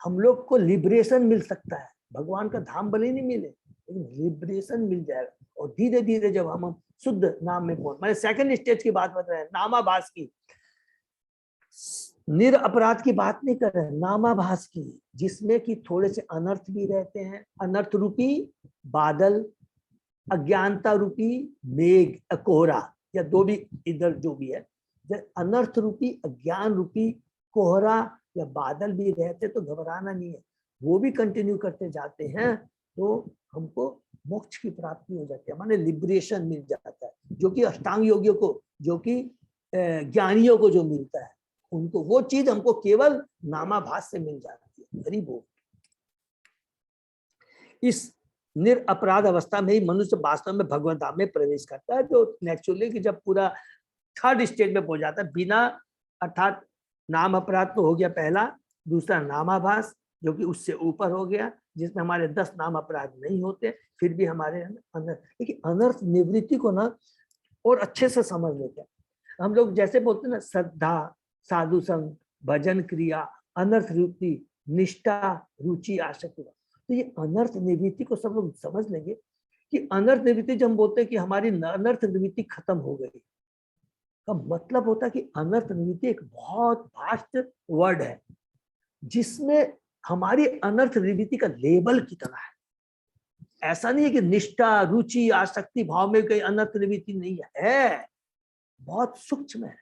हम लोग को लिबरेशन मिल सकता है। भगवान का धाम भले नहीं मिले, लेकिन लिबरेशन मिल जाएगा। और धीरे धीरे जब हम शुद्ध नाम में पहुंच, मैंने सेकंड स्टेज की बात बता रहे हैं, नामाभास की, निर अपराध की बात नहीं कर रहे हैं, नामाभास की, जिसमें कि थोड़े से अनर्थ भी रहते हैं। अनर्थ रूपी बादल, अज्ञानता रूपी मेघ कोहरा, या दो भी इधर जो भी है, अनर्थ रूपी अज्ञान रूपी कोहरा या बादल भी रहते तो घबराना नहीं है, वो भी कंटिन्यू करते जाते हैं तो हमको मोक्ष की प्राप्ति हो जाती है, माने लिबरेशन मिल जाता है, जो कि अष्टांग योगियों को, जो कि ज्ञानियों को जो मिलता है, उनको वो चीज हमको केवल नामाभास से मिल जाती है। हरि बोल। इस निर अपराध अवस्था में ही मनुष्य वास्तव में भगवत धाम में प्रवेश करता है, जो नेचुरली कि जब पूरा थर्ड स्टेज में पहुंच जाता है, बिना, अर्थात नाम अपराध तो हो गया पहला, दूसरा नामाभास जो कि उससे ऊपर हो गया, जिसमें हमारे 10 नाम अपराध नहीं होते, फिर भी हमारे अनर्थ, लेकिन अनर्थ निवृत्ति को ना और अच्छे से समझ लेते हैं हम लोग। जैसे बोलते हैं ना, श्रद्धा, साधु संग, भजन क्रिया, अनर्थ रूपी निष्ठा, रुचि, आसक्ति, तो ये अनर्थ निवृत्ति को सब लोग समझ लेंगे कि अनर्थ निवृत्ति जब हम बोलते हैं कि हमारी अनर्थ निवृत्ति खत्म हो गई, का मतलब होता है कि अनर्थ निवृत्ति एक बहुत वास्ट वर्ड है, जिसमें हमारी अनर्थ निवृत्ति का लेवल कितना है। ऐसा नहीं है कि निष्ठा, रुचि, आसक्ति भाव में कोई अनर्थ निवृत्ति नहीं है, बहुत सूक्ष्म है।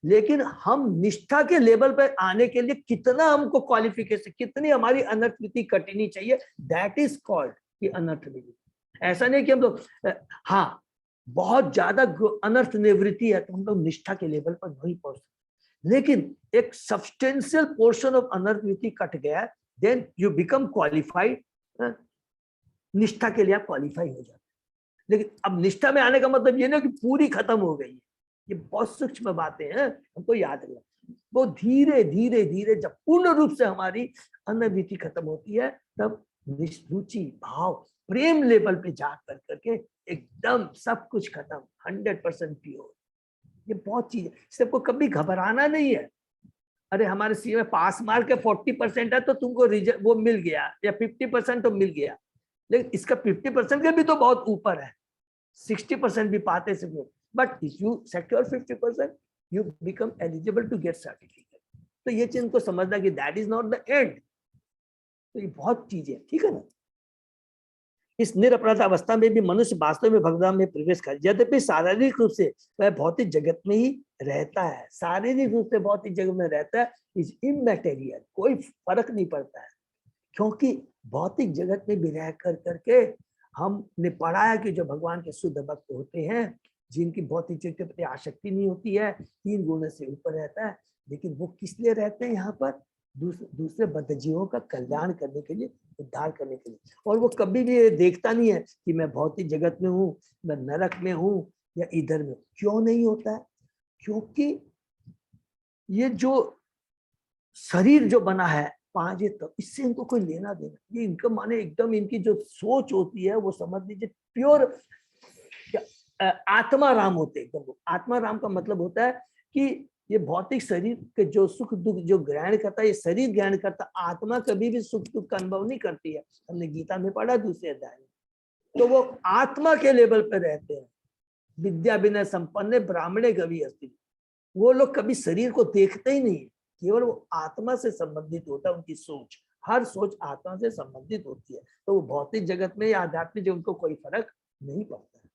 लेकिन हम निष्ठा के लेवल पर आने के लिए कितना हमको क्वालिफिकेशन, कितनी हमारी अनर्थ निवृत्ति कटनी चाहिए, दैट इज कॉल्ड कि अनर्थ निवृत्ति। ऐसा नहीं कि हम लोग हाँ बहुत ज्यादा अनर्थ निवृत्ति है तो हम लोग निष्ठा के लेवल पर नहीं पहुंच सकते, लेकिन एक सब्सटेंशियल पोर्शन ऑफ अनर्थ निवृत्ति कट गया, देन यू बिकम क्वालिफाइड, निष्ठा के लिए आप क्वालिफाई हो जाते। लेकिन अब निष्ठा में आने का मतलब ये नहीं कि पूरी खत्म हो गई है, ये बहुत सूक्ष्म बातें हैं, हमको याद रखना। वो धीरे धीरे धीरे जब पूर्ण रूप से हमारी अनर्थ खत्म होती है, तब रुचि, भाव, प्रेम लेवल पे जा करके एकदम सब कुछ खत्म, 100% प्योर। ये बहुत चीज है, सबको कभी घबराना नहीं है। अरे हमारे सी में पास मार्क के 40% है तो तुमको रिजल्ट वो मिल गया, या 50% तो मिल गया, लेकिन इसका 50% के भी तो बहुत ऊपर है, 60% भी पाते से। But if you secure 50%, you become eligible to get certificate. तो ये चीज को समझना कि that is not the end. तो ये बहुत चीज है, ठीक है ना। इस निरपराध अवस्था में भी मनुष्य वास्तव में भगवान में प्रवेश कर, यद्यपि शारीरिक रूप से वह भौतिक जगत में ही रहता है, शारीरिक रूप से भौतिक जगत में रहता है, इज इमैटेरियल, कोई फर्क नहीं पड़ता है, क्योंकि भौतिक जगत में भी रह कर करके हमने पढ़ा है कि जो भगवान के शुद्ध भक्त होते हैं, जिनकी भौतिक चीज के प्रति आसक्ति नहीं होती है, 3 गुणों से ऊपर रहता है, लेकिन वो किस लिए रहते हैं यहाँ पर? दूसरे बद्ध जीवों का कल्याण करने के लिए, उद्धार करने के लिए। और वो कभी भी ये देखता नहीं है कि मैं भौतिक जगत में हूँ, मैं नरक में हूँ या इधर में। क्यों नहीं होता है? क्योंकि ये जो शरीर जो बना है 5 ये, तो इससे इनको कोई लेना देना, ये इनका माने एकदम इनकी जो सोच होती है वो समझ लीजिए प्योर आत्मा राम होते एकदम। आत्मा राम का मतलब होता है कि ये भौतिक शरीर के जो सुख दुख जो ग्रहण करता है, ये शरीर ग्रहण करता, आत्मा कभी भी सुख दुख का अनुभव नहीं करती है। हमने गीता में पढ़ा दूसरे अध्याय में। तो वो आत्मा के लेवल पे रहते हैं। विद्या विनय संपन्न ब्राह्मणे कवि अस्ति, वो लोग कभी शरीर को देखते ही नहीं, केवल वो आत्मा से संबंधित होता है। उनकी सोच, हर सोच आत्मा से संबंधित होती है। तो वो भौतिक जगत में या आध्यात्मिक जगत को कोई फर्क नहीं पड़ता है।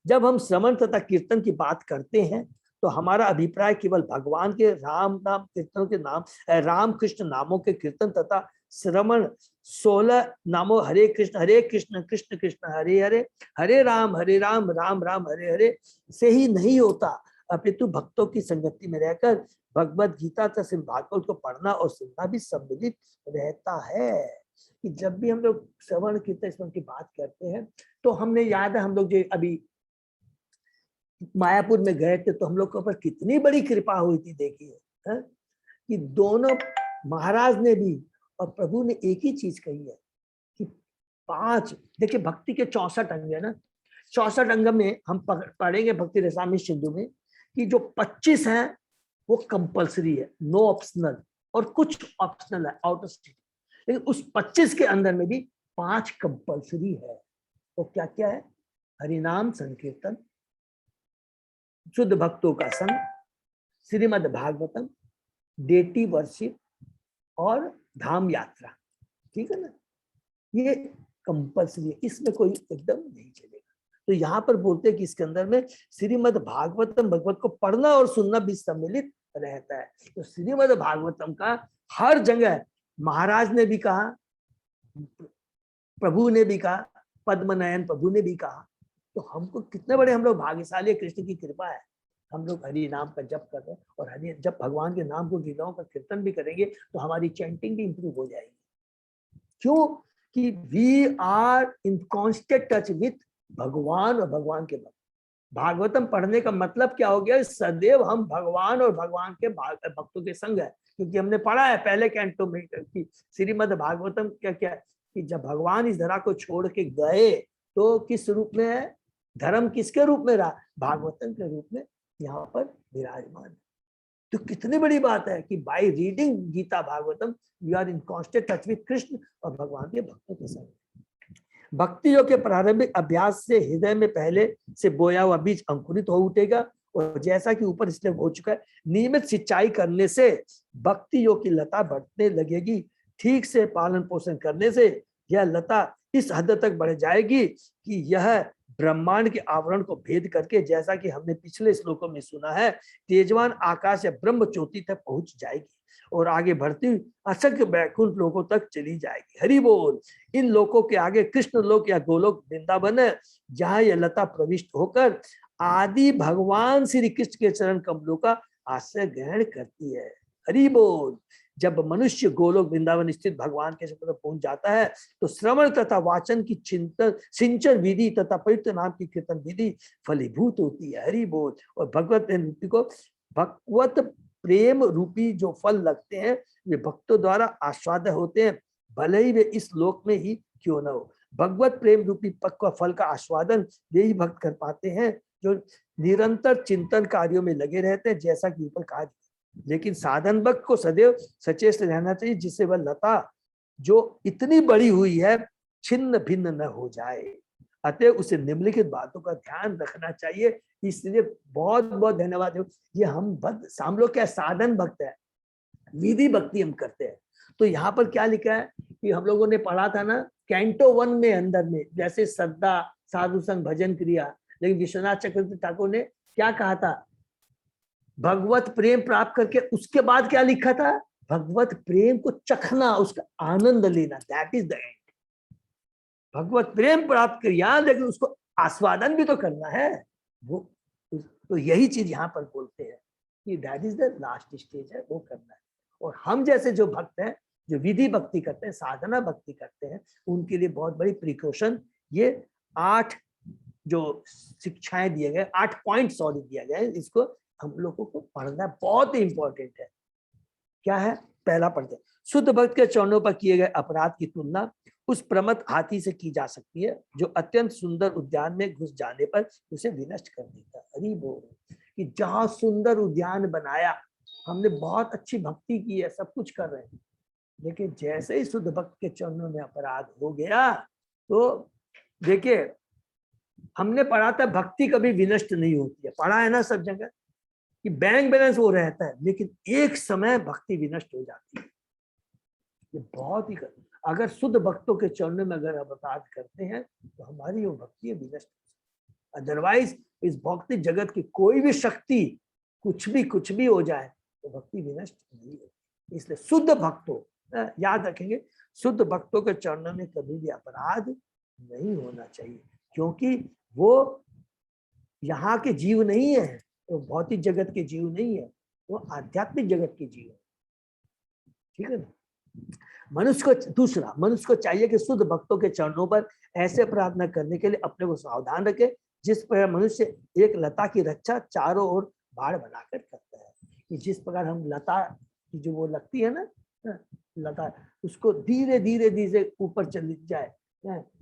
जब हम श्रवण तथा कीर्तन की बात करते हैं तो हमारा अभिप्राय केवल भगवान के राम नाम कीर्तन के नाम, राम कृष्ण नामों के कीर्तन तथा श्रवण 16 नामों हरे कृष्ण कृष्ण कृष्ण हरे हरे, हरे राम राम राम हरे हरे से ही नहीं होता, अपितु भक्तों की संगति में रहकर भगवद गीता तथा श्रीमद् भागवत को पढ़ना और सुनना भी सम्मिलित रहता है। कि जब भी हम लोग श्रवण कीर्तन की बात करते हैं तो हमने याद है, हम लोग जो अभी मायापुर में गए थे तो हम लोग के ऊपर कितनी बड़ी कृपा हुई थी। देखिए कि दोनों महाराज ने भी और प्रभु ने एक ही चीज कही है कि 5, देखिए भक्ति के 64 अंग है ना, 64 अंग में हम पढ़ेंगे भक्ति रसामृत सिंधु में कि जो 25 हैं वो कंपलसरी है, नो ऑप्शनल, और कुछ ऑप्शनल है, आउट ऑफ स्टेट। लेकिन उस 25 के अंदर में भी 5 कंपलसरी है। तो क्या क्या है? हरिनाम संकीर्तन, शुद्ध भक्तों का संग, श्रीमद् भागवतम, डेटी वर्शिप और धाम यात्रा। ठीक है ना, ये कंपल्सरी है, इसमें कोई एकदम नहीं चलेगा। तो यहाँ पर बोलते हैं कि इसके अंदर में श्रीमद् भागवतम, भगवत को पढ़ना और सुनना भी सम्मिलित रहता है। तो श्रीमद् भागवतम का हर जगह महाराज ने भी कहा, प्रभु ने भी कहा, पद्मनयन प्रभु ने भी कहा। तो हमको कितने बड़े हम लोग भाग्यशाली, कृष्ण की कृपा है। हम लोग हरि नाम का जप कर रहे हैं और हरि जब भगवान के नाम को, लीलाओं का कीर्तन भी करेंगे तो हमारी चैंटिंग भी इंप्रूव हो जाएगी। क्यों? कि we are in constant touch with भगवान और भगवान के भक्त। भागवतम पढ़ने का मतलब क्या हो गया? सदैव हम भगवान और भगवान के भक्तों के संग है। क्योंकि हमने पढ़ा है पहले कैंटो में कि श्रीमद् भागवतम क्या क्या कि जब भगवान इस धरा को छोड़ के गए तो किस रूप में है? धर्म किसके रूप में रहा? भागवतम के रूप में यहाँ पर विराजमान। तो कितनी बड़ी बात है कि by reading Gita Bhagavatam we are in constant touch with Krishna और भगवान के भक्तों के संग। भक्ति योग के प्रारंभिक अभ्यास से हृदय में पहले से बोया हुआ बीज अंकुरित हो उठेगा और जैसा कि ऊपर इसलिए हो चुका है, नियमित सिंचाई करने से भक्ति योग की लता बढ़ने लगेगी। ठीक से पालन पोषण करने से यह लता इस हद तक बढ़ जाएगी कि यह ब्रह्मांड के आवरण को भेद करके, जैसा कि हमने पिछले श्लोकों में सुना है, तेजवान आकाश या ब्रह्म ज्योति तक पहुंच जाएगी और आगे बढ़ती असंख्य वैकुंठ लोकों तक चली जाएगी। हरि बोल। इन लोकों के आगे कृष्ण लोक या गोलोक वृंदावन है, जहां यह लता प्रविष्ट होकर आदि भगवान श्री कृष्ण के चरण कमलों का आश्रय ग्रहण करती है। हरि बोल। जब मनुष्य गोलोक वृंदावन स्थित भगवान के चरण पहुंच जाता है तो श्रवण तथा वाचन की चिंतन सिंचन विधि तथा पवित्र नाम की कीर्तन विधि फलीभूत होती है। हरि बोल। और भगवत रूपी को भगवत प्रेम रूपी जो फल लगते हैं वे भक्तों द्वारा आस्वाद्य होते हैं, भले ही वे इस लोक में ही क्यों न हो। भगवत प्रेम रूपी पक्व फल का आस्वादन वे ही भक्त कर पाते हैं जो निरंतर चिंतन कार्यों में लगे रहते हैं, जैसा कि ऊपर कहा। लेकिन साधन भक्त को सदैव सचेत रहना चाहिए जिससे वह लता जो इतनी बड़ी हुई है छिन्न भिन्न न हो जाए। अतः उसे निम्नलिखित बातों का ध्यान रखना चाहिए। इसलिए बहुत बहुत धन्यवाद। ये हम लोग क्या साधन भक्त है, विधि भक्ति हम करते हैं। तो यहाँ पर क्या लिखा है कि हम लोगों ने पढ़ा था ना कैंटो 1 में अंदर में, जैसे श्रद्धा साधु संग भजन क्रिया। लेकिन विश्वनाथ चक्रवर्ती ठाकुर ने क्या कहा था? भगवत प्रेम प्राप्त करके उसके बाद क्या लिखा था? भगवत प्रेम को चखना, उसका आनंद लेना, दैट इज द एंड। भगवत प्रेम प्राप्त कर, यहाँ लेकिन उसको आस्वादन भी तो करना है। वो तो यही चीज यहाँ पर बोलते हैं कि that is the last stage है, वो करना है। और हम जैसे जो भक्त हैं, जो विधि भक्ति करते हैं, साधना भक्ति करते हैं, उनके लिए बहुत बड़ी प्रिकॉशन ये 8 जो शिक्षाएं दिए गए, 8 पॉइंट सॉरी दिया गया है, इसको हम लोगों को पढ़ना बहुत ही इंपॉर्टेंट है। क्या है? पहला पढ़ते हैं, शुद्ध भक्त के चरणों पर किए गए अपराध की तुलना उस प्रमथ हाथी से की जा सकती है जो अत्यंत सुंदर उद्यान में घुस जाने पर उसे विनष्ट कर देता है। अरे बोल कि जहां सुंदर उद्यान बनाया, हमने बहुत अच्छी भक्ति की है, सब कुछ कर रहे हैं, लेकिन जैसे ही शुद्ध भक्त के चरणों में अपराध हो गया तो देखिए, हमने पढ़ा था भक्ति कभी विनष्ट नहीं होती है, पढ़ा है ना सब जगह कि बैंक बैलेंस वो रहता है, लेकिन एक समय भक्ति विनष्ट हो जाती है। ये बहुत ही अगर शुद्ध भक्तों के चरणों में अगर अपराध करते हैं तो हमारी वो भक्ति विनष्ट, अदरवाइज इस भक्ति जगत की कोई भी शक्ति कुछ भी हो जाए तो भक्ति विनष्ट नहीं होती। इसलिए शुद्ध भक्तों, याद रखेंगे, शुद्ध भक्तों के चरणों में कभी भी अपराध नहीं होना चाहिए, क्योंकि वो यहाँ के जीव नहीं है, वो भौतिक जगत के जीव नहीं है, वो आध्यात्मिक जगत के जीव है। ठीक है ना? मनुष्य को, दूसरा, मनुष्य को चाहिए कि शुद्ध भक्तों के चरणों पर ऐसे अपराध न करने के लिए अपने को सावधान रखे जिस पर मनुष्य एक लता की रक्षा चारों ओर बाढ़ बनाकर करता है। कि जिस प्रकार हम लता की जो वो लगती है ना, लता, उसको धीरे धीरे धीरे ऊपर चली जाए,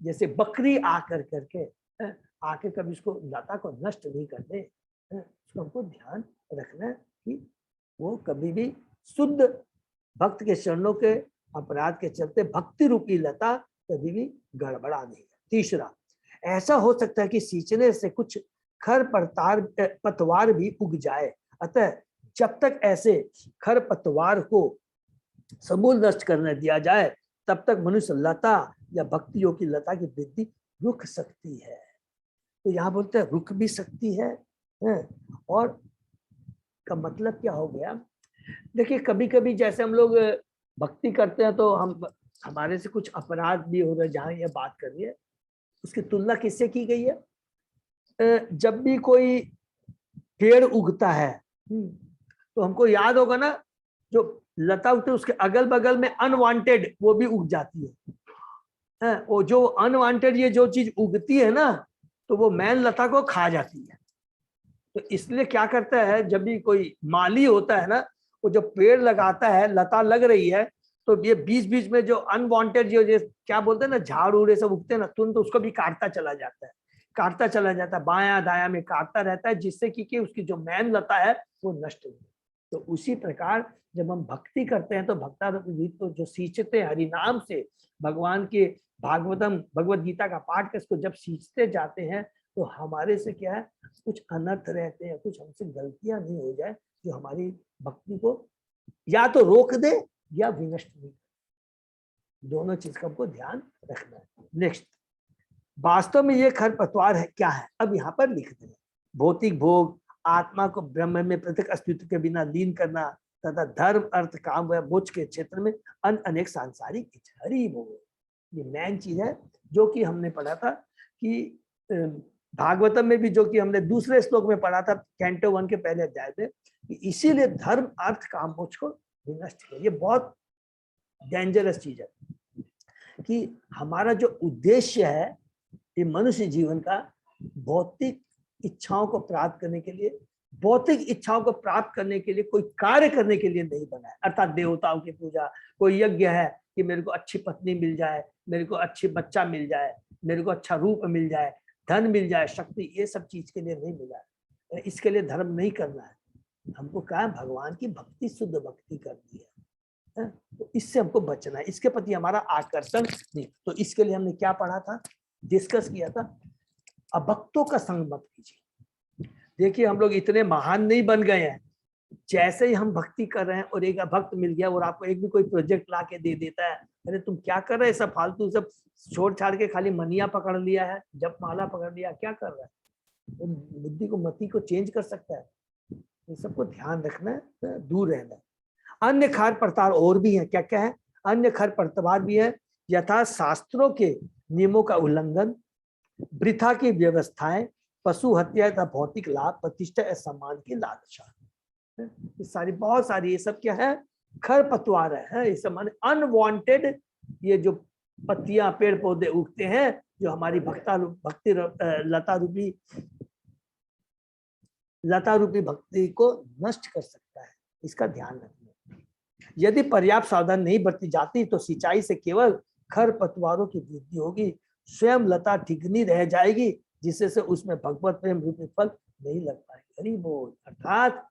जैसे बकरी आकर करके आके कभी उसको लता को नष्ट नहीं कर दे, उसको हमको ध्यान रखना कि वो कभी भी शुद्ध भक्त के चरणों के अपराध के चलते भक्ति रूपी लता कभी भी गड़बड़ा नहीं। तीसरा, ऐसा हो सकता है कि सींचने से कुछ खर पतवार भी उग जाए, अतः जब तक ऐसे खर पतवार को समूल नष्ट करने दिया जाए तब तक मनुष्य लता या भक्तियों की लता की वृद्धि रुक सकती है। तो यहाँ बोलते हैं रुक भी सकती है, और का मतलब क्या हो गया? देखिए, कभी कभी जैसे हम लोग भक्ति करते हैं तो हमारे से कुछ अपराध भी हो रहे, जहाँ ये बात कर रही है उसकी तुलना किससे की गई है? जब भी कोई पेड़ उगता है तो हमको याद होगा ना, जो लता उगती है उसके अगल बगल में अनवांटेड वो भी उग जाती है, वो जो अनवांटेड ये जो चीज उगती है ना, तो वो मैन लता को खा जाती है। तो इसलिए क्या करता है, जब भी कोई माली होता है ना, वो जो पेड़ लगाता है, लता लग रही है, तो ये बीच बीच में जो अनवांटेड जो क्या बोलते हैं ना, झाड़ उड़े सब उगते हैं ना, तुरंत उसको भी काटता चला जाता है, बायां दायां में काटता रहता है, जिससे कि उसकी जो मैन लता है वो नष्ट हो। तो उसी प्रकार जब हम भक्ति करते हैं तो तो जो सींचते हरि नाम से, भगवान के भागवतम भगवत गीता का पाठ कर इसको जब सींचते जाते हैं तो हमारे से क्या है, कुछ अनर्थ रहते हैं, कुछ हमसे गलतियां नहीं हो जाए जो हमारी भक्ति को या तो रोक दे या विनष्ट नहीं। दोनों चीज का हमको ध्यान रखना है। नेक्स्ट, वास्तव में ये खरपतवार है क्या है? अब यहाँ पर लिखते हैं, भौतिक भोग, आत्मा को ब्रह्म में पृथक अस्तित्व के बिना लीन करना तथा धर्म अर्थ काम व मोक्ष के क्षेत्र में अनेक सांसारिक इच्छा। हरि बोल, ये मेन चीज है जो कि हमने पढ़ा था कि भागवतम में भी, जो कि हमने दूसरे श्लोक में पढ़ा था कैंटो 1 के पहले अध्याय में, कि इसीलिए धर्म अर्थ काम मोक्ष को विनष्ट किया। ये बहुत डेंजरस चीज है कि हमारा जो उद्देश्य है ये मनुष्य जीवन का भौतिक इच्छाओं को प्राप्त करने के लिए, भौतिक इच्छाओं को प्राप्त करने के लिए कोई कार्य करने के लिए नहीं बना है। अर्थात देवताओं की पूजा, कोई यज्ञ है कि मेरे को अच्छी पत्नी मिल जाए, मेरे को अच्छी बच्चा मिल जाए, मेरे को अच्छा रूप मिल जाए, धन मिल जाए, शक्ति, ये सब चीज के लिए नहीं मिला है। इसके लिए धर्म नहीं करना है, हमको क्या है, भगवान की भक्ति, शुद्ध भक्ति करनी है। तो इससे हमको बचना है, इसके प्रति हमारा आकर्षण नहीं। तो इसके लिए हमने क्या पढ़ा था, डिस्कस किया था, अभक्तों का संग मत कीजिए। देखिए, हम लोग इतने महान नहीं बन गए हैं, जैसे ही हम भक्ति कर रहे हैं और एक भक्त मिल गया और आपको एक भी कोई प्रोजेक्ट ला के दे देता है, अरे तुम क्या कर रहे हैं, सब फालतू सब छोड़ छाड़ के खाली मनिया पकड़ लिया है, जप माला पकड़ लिया, क्या कर रहा है? तो बुद्धि को, मति को चेंज कर सकता है। ये सबको ध्यान रखना है, दूर रहना है। अन्य खार प्रतार और भी है, क्या क्या है? अन्य खर प्रतार भी है, यथा शास्त्रों के नियमों का उल्लंघन, वृथा की व्यवस्थाएं, पशु हत्या तथा भौतिक लाभ, प्रतिष्ठा या सम्मान की लालसा। ये सारी बहुत सारी ये सब क्या है, खरपतवार है। ये सब माने अनवांटेड, ये जो पत्तियां पेड़ पौधे उगते हैं जो हमारी भक्ति लता रूपी भक्ति को नष्ट कर सकता है, इसका ध्यान रखना। यदि पर्याप्त सावधानी नहीं बरती जाती तो सिंचाई से केवल खरपतवारों की वृद्धि होगी, स्वयं लता ठिकनी रह जाएगी, जिससे से उसमें भगवत प्रेम रूपी फल नहीं लग पाएगा। हरि बोल। अर्थात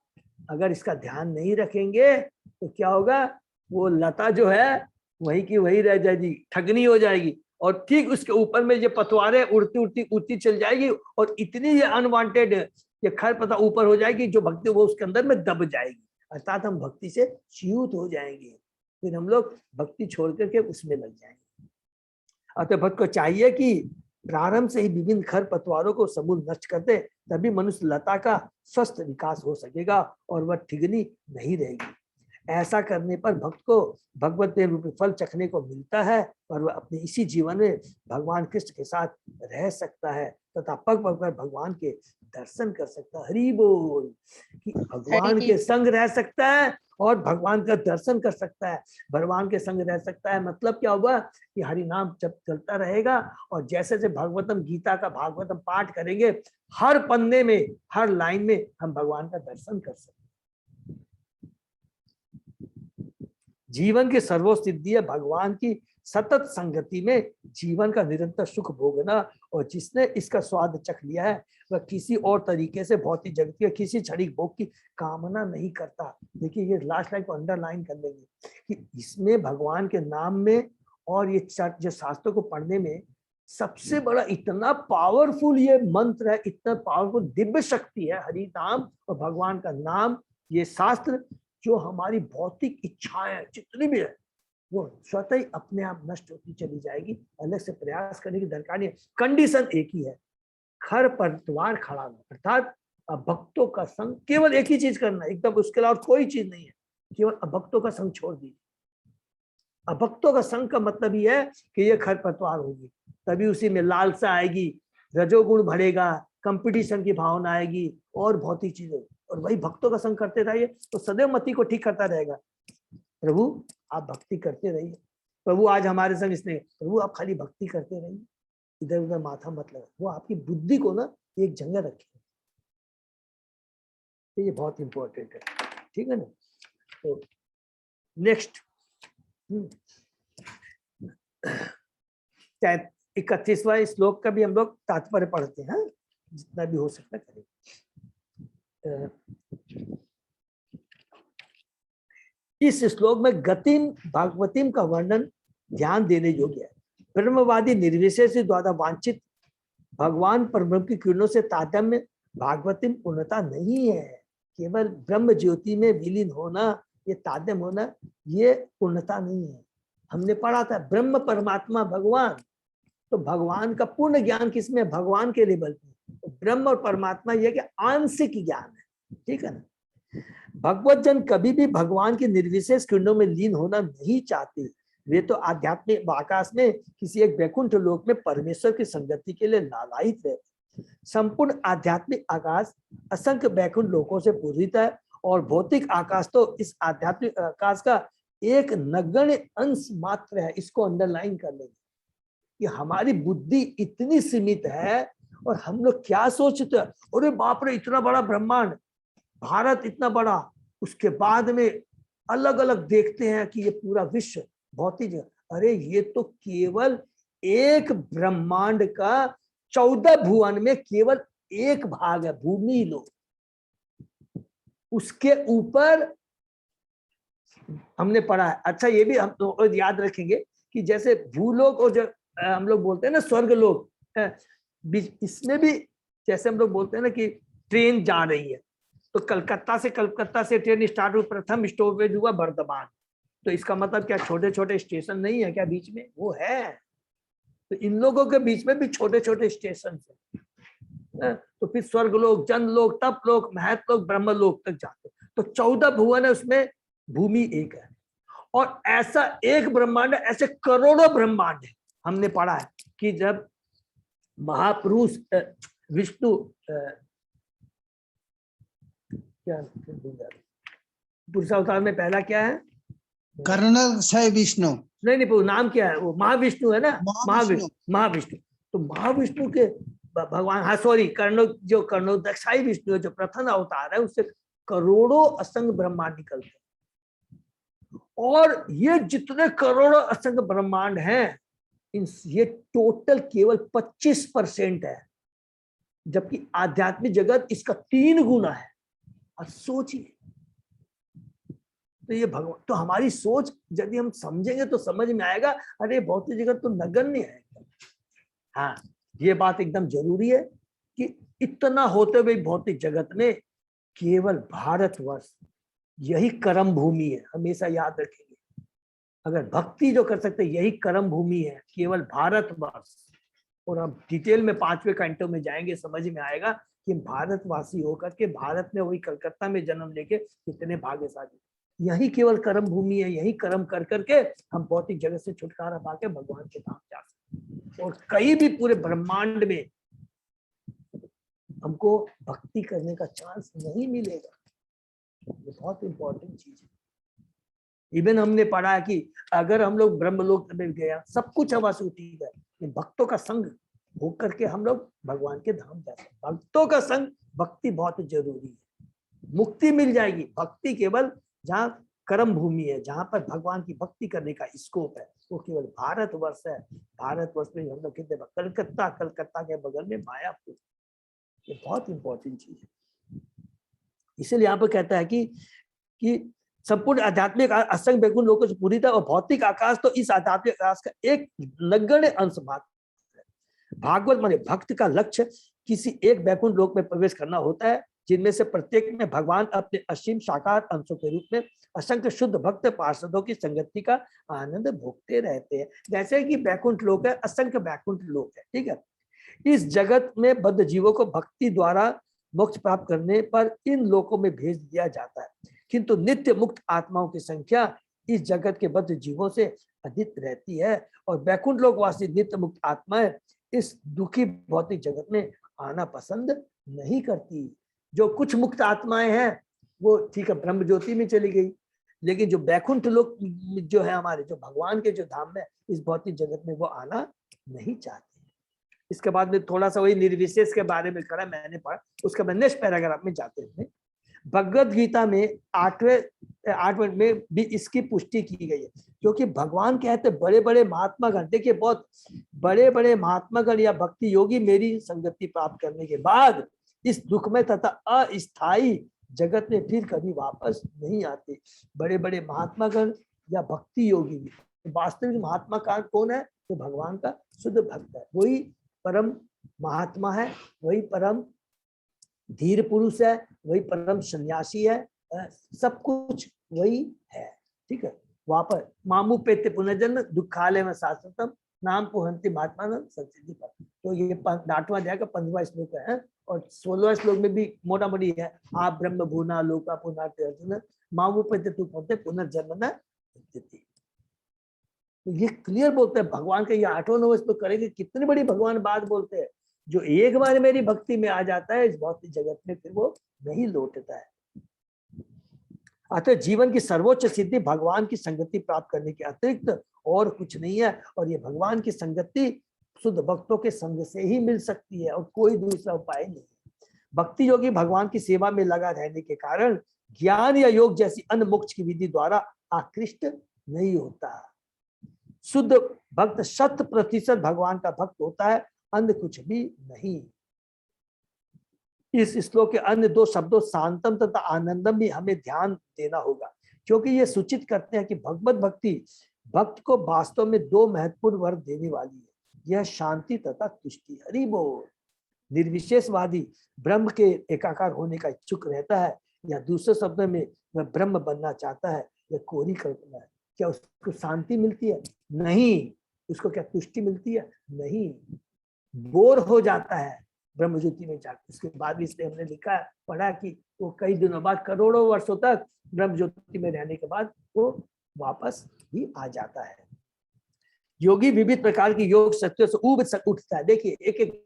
अगर इसका ध्यान नहीं रखेंगे तो क्या होगा, वो लता जो है वही की वही रह जाएगी, ठगनी हो जाएगी, और ठीक उसके ऊपर में ये पतवारें उड़ती उड़ती उड़ती चल जाएगी, और इतनी ये अनवांटेड ये खरपतवार ऊपर हो जाएगी जो भक्ति वो उसके अंदर में दब जाएगी। अर्थात हम भक्ति से च्युत हो जाएंगे, फिर हम लोग भक्ति छोड़ करके उसमें लग जाएंगे। अतः भक्त को चाहिए कि प्रारंभ से ही विभिन्न खरपतवारों को समूल नष्ट कर दे, तभी मनुष्य लता का स्वस्थ विकास हो सकेगा और वह ठिगनी नहीं रहेगी। ऐसा करने पर भक्त को भगवत प्रेम रूपी फल चखने को मिलता है और वह अपने इसी जीवन में भगवान कृष्ण के साथ रह सकता है तथा पग पग पर भगवान के दर्शन कर सकता है। हरि बोल। कि भगवान के संग रह सकता है और भगवान का दर्शन कर सकता है। भगवान के संग रह सकता है मतलब क्या हुआ कि हरि नाम जब चलता रहेगा और जैसे जैसे भागवतम गीता का भागवतम पाठ करेंगे, हर पन्ने में हर लाइन में हम भगवान का दर्शन कर सकते हैं। जीवन की सर्वोच्च सिद्धि है भगवान की सतत संगति में जीवन का निरंतर सुख भोगना, और जिसने इसका स्वाद चख लिया है वह किसी और तरीके से भौतिक जगत के किसी क्षणिक भोग की कामना नहीं करता। देखिए ये लास्ट लाइन को अंडरलाइन कर लेंगे कि इसमें भगवान के नाम में और ये जो शास्त्रों को पढ़ने में सबसे बड़ा इतना पावरफुल ये मंत्र है, इतना पावरफुल दिव्य शक्ति है हरि नाम और भगवान का नाम। ये शास्त्र जो हमारी भौतिक इच्छाएं जितनी भी है वो स्वतः ही अपने आप नष्ट होती चली जाएगी, अलग से प्रयास करने की दरकार नहीं है। कंडीशन एक ही है, खरपतवार खड़ा हो, अर्थात भक्तों का संग, केवल एक ही चीज करना, एकदम उसके अलावा कोई चीज नहीं है, केवल अभक्तों का संग छोड़ दीजिए। अभक्तों का संग का मतलब ही है कि ये खरपतवार होगी, तभी उसी में लालसा आएगी, रजोगुण बढ़ेगा, कंपटीशन की भावना आएगी और भौतिक चीजें, और वही भक्तों का संग करते रहिए तो सदैव मति को ठीक करता रहेगा। प्रभु आप भक्ति करते रहिए, प्रभु आज हमारे संग इसने, प्रभु आप खाली भक्ति करते रहिए, इधर उधर माथा मत लगा, वो आपकी बुद्धि को ना एक जगह रखे, तो ये बहुत इंपॉर्टेंट है, ठीक है ना। तो नेक्स्ट 31वां श्लोक का भी हम लोग तात्पर्य पढ़ते हैं, जितना भी हो सकता करें। इस श्लोक में गतिम भागवतीम का वर्णन ध्यान देने योग्य है। ब्रह्मवादी निर्विशेष द्वारा वांछित भगवान परब्रह्म की किरणों से तादात्म्य भागवतीम पूर्णता नहीं है। केवल ब्रह्म ज्योति में विलीन होना, ये तादात्म्य होना, ये पूर्णता नहीं है। हमने पढ़ा था ब्रह्म परमात्मा भगवान, तो भगवान का पूर्ण ज्ञान किसमें, भगवान के लेवल पे। तो ब्रह्म और परमात्मा यह कि आंशिक ज्ञान है, ठीक है ना। भगवत जन कभी भी भगवान के निर्विशेष किरणों में लीन होना नहीं चाहते। वे तो आध्यात्मिक आकाश में किसी एक वैकुंठ लोक में परमेश्वर की संगति के लिए लालायित रहते। संपूर्ण आध्यात्मिक आकाश असंख्य वैकुंठ लोकों से पूरित है और भौतिक आकाश तो इस आध्यात्मिक आकाश का एक नगण्य अंश मात्र है। इसको अंडरलाइन कर लेंगे कि हमारी बुद्धि इतनी सीमित है और हम लोग क्या सोचते हैं, अरे बाप रे इतना बड़ा ब्रह्मांड, भारत इतना बड़ा, उसके बाद में अलग अलग देखते हैं कि ये पूरा विश्व भौतिक है। अरे ये तो केवल एक ब्रह्मांड का 14 भुवन में केवल एक भाग है, भूमि लोक। उसके ऊपर हमने पढ़ा है। अच्छा ये भी हम तो याद रखेंगे कि जैसे भूलोक और जो हम लोग बोलते हैं ना स्वर्ग लोक, इसमें भी जैसे हम लोग बोलते हैं ना कि ट्रेन जा रही है, तो कलकत्ता से ट्रेन स्टार्ट हुई, प्रथम स्टॉपेज हुआ बर्दवान, तो इसका मतलब क्या छोटे छोटे स्टेशन नहीं है क्या बीच में, वो है। तो इन लोगों के बीच में भी छोटे छोटे स्टेशन है। तो फिर स्वर्गलोक, जनलोक, तपलोक, महतलोक, ब्रह्मलोक तक जाते। तो 14 भुवन है, उसमें भूमि एक है। और ऐसा एक ब्रह्मांड है, ऐसे करोड़ों ब्रह्मांड है, हमने पढ़ा है। कि जब महापुरुष विष्णु क्या पुरुषावतार में पहला क्या है? कर्ण से विष्णु, नहीं वो नाम क्या है? वो महाविष्णु है ना, महाविष्णु। महाविष्णु। तो महाविष्णु के भगवान, हाँ सॉरी, कर्णोदक्षाई विष्णु है जो प्रथम अवतार है, उससे करोड़ों असंग ब्रह्मांड निकलते हैं। और ये जितने करोड़ों असंग ब्रह्मांड हैं, ये टोटल केवल 25% है, जबकि आध्यात्मिक जगत इसका 3 गुना है। अब सोचिए, तो ये भगवान, तो हमारी सोच यदि हम समझेंगे तो समझ में आएगा, अरे भौतिक जगत तो नगण्य है। हाँ, ये बात एकदम जरूरी है कि इतना होते हुए भौतिक जगत में केवल भारतवर्ष यही कर्म भूमि है। हमेशा याद रखेंगे, अगर भक्ति जो कर सकते यही कर्म भूमि है, केवल भारतवर्ष। और हम डिटेल में 5वें कैंटो में जाएंगे, समझ में आएगा कि भारतवासी होकर के भारत में, वही कलकत्ता में जन्म लेके कितने भाग्यशाली। यही केवल कर्म भूमि है, यही कर्म कर करके हम भौतिक जगत से छुटकारा पाके भगवान के धाम जा सकते। और कहीं भी पूरे ब्रह्मांड में हमको भक्ति करने का चांस नहीं मिलेगा। ये बहुत इंपॉर्टेंट चीज है। इवन हमने पढ़ा है कि अगर हम लोग ब्रह्मलोक में गया, सब कुछ हवा से उठी गए, भक्तों का संग होकर के हम लोग भगवान के धाम जा सकते। भक्तों का संग, भक्ति बहुत जरूरी है, मुक्ति मिल जाएगी। भक्ति केवल जहाँ कर्म भूमि है, जहाँ पर भगवान की भक्ति करने का स्कोप है, वो केवल भारतवर्ष है। भारतवर्ष में हम लोग कितने, कलकत्ता, कलकत्ता के बगल में मायापुर। ये बहुत इंपॉर्टेंट चीज है। इसीलिए यहाँ पर कहता है कि संपूर्ण आध्यात्मिक असंग बैकुंठ लोकों से पूरी था, और भौतिक आकाश तो इस आध्यात्मिक आकाश का एक नगण्य अंश मात्र है। भागवत माने भक्त का लक्ष्य किसी एक बैकुंठ लोक में प्रवेश करना होता है, जिनमें से प्रत्येक में भगवान अपने असीम साकार अंशों के रूप में असंख्य शुद्ध भक्त पार्षदों की संगति का आनंद भोगते रहते हैं। जैसे कि बैकुंठ लोक है, असंख्य बैकुंठ लोक है, ठीक है। इस जगत में बद्ध जीवों को भक्ति द्वारा मोक्ष प्राप्त करने पर इन लोकों में भेज दिया जाता है, किंतु नित्य मुक्त आत्माओं की संख्या इस जगत के बद्ध जीवों से अधिक रहती है, और बैकुंठ लोकवासी नित्य मुक्त आत्माएं इस दुखी भौतिक जगत में आना पसंद नहीं करती। जो कुछ मुक्त आत्माएं हैं वो ठीक है ब्रह्म ज्योति में चली गई, लेकिन जो बैकुंठ लोक जो है हमारे, जो भगवान के जो धाम में, इस भौतिक जगत में वो आना नहीं चाहते। इसके बाद में थोड़ा सा वही निर्विशेष के बारे में करा मैंने पढ़ा, उसके बाद नेक्स्ट पैराग्राफ में जाते हैं। भगवद गीता में 8वें में भी इसकी पुष्टि की गई है, क्योंकि भगवान कहते बड़े बड़े महात्मागण, देखिए बहुत बड़े बड़े महात्मागण या भक्ति योगी मेरी संगति प्राप्त करने के बाद इस दुखमय तथा अस्थायी जगत में फिर कभी वापस नहीं आते। बड़े बड़े महात्मागण या भक्ति योगी भी, वास्तविक महात्मा का कौन है? तो भगवान का शुद्ध भक्त है, वही परम महात्मा है, वही परम धीर पुरुष है, वही परम सन्यासी है, सब कुछ वही है, ठीक है। वापस मामू पेते पुनर्जन्म दुखालय में शाश्वतम नाम पुहंति महात्मा संसिद्धि पर। तो ये 8वां अध्याय का 15वां श्लोक है, और 16वां श्लोक में भी मोटा मोटी है, आप ब्रह्म भूना लोका पुनर्ते अर्जुन मामू पेते तु पहुंचते पुनर्जन्म न। तो ये क्लियर बोलते हैं भगवान का, ये 8वां 9वां श्लोक करेंगे, कितनी बड़ी भगवान बात बोलते हैं। जो एक बार मेरी भक्ति में आ जाता है इस भौतिक जगत में, फिर वो नहीं लौटता है। अतः जीवन की सर्वोच्च सिद्धि भगवान की संगति प्राप्त करने के अतिरिक्त और कुछ नहीं है, और ये भगवान की संगति शुद्ध भक्तों के संग से ही मिल सकती है, और कोई दूसरा उपाय नहीं है। भक्ति योगी भगवान की सेवा में लगा रहने के कारण ज्ञान या योग जैसी अन्य मोक्ष की विधि द्वारा आकृष्ट नहीं होता। शुद्ध भक्त 100% भगवान का भक्त होता है, अन्य कुछ भी नहीं। इस श्लोक के अन्य 2 शब्दों शांतम तथा आनंदम भी हमें ध्यान देना होगा, क्योंकि ये सूचित करते हैं कि भगवत भक्ति भक्त को वास्तव में 2 महत्वपूर्ण वर्ग देने वाली है, यह शांति तथा तुष्टि। हरि बोल। निर्विशेषवादी ब्रह्म के एकाकार होने का इच्छुक रहता है, या दूसरे शब्दों में वह ब्रह्म बनना चाहता है, यह कोरी कल्पना है। क्या उसको शांति मिलती है? नहीं। उसको क्या तुष्टि मिलती है? नहीं। बोर हो जाता है ब्रह्म ज्योति में जाकर। उसके बाद भी इसलिए हमने लिखा पढ़ा कि वो कई दिनों बाद, करोड़ों वर्षों तक ब्रह्म ज्योति में रहने के बाद वो वापस भी आ जाता है। योगी विविध प्रकार की योग शक्तियों से उठता है। देखिए एक एक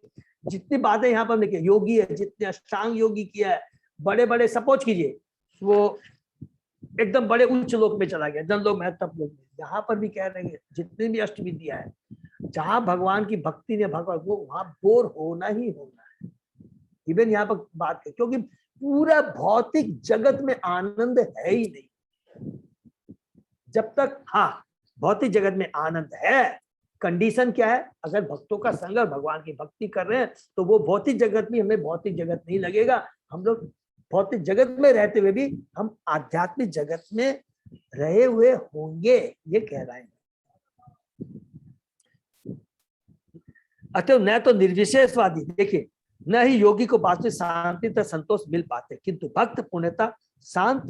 जितनी बातें यहाँ पर लिखी, योगी है, जितने अष्टांग योगी किया है, बड़े बड़े, सपोज कीजिए वो एकदम बड़े उच्च लोक में चला गया, जन लोक महत्व लोक में, यहाँ पर भी कह रहे हैं जितनी भी अष्ट विद्या है, जहां भगवान की भक्ति ने भगवान वो वहां बोर होना ही होना है। इवन यहाँ पर बात है, क्योंकि पूरा भौतिक जगत में आनंद है ही नहीं जब तक, हाँ भौतिक जगत में आनंद है, कंडीशन क्या है, अगर भक्तों का संग भगवान की भक्ति कर रहे हैं तो वो भौतिक जगत में हमें भौतिक जगत नहीं लगेगा। हम लोग भौतिक जगत में रहते हुए भी हम आध्यात्मिक जगत में रहे हुए होंगे, ये कह रहे हैं। अतः न तो निर्विशेषवादी, देखिए न ही योगी को वास्तविक शांति तथा संतोष मिल पाते, किंतु भक्त पूर्णतः शांत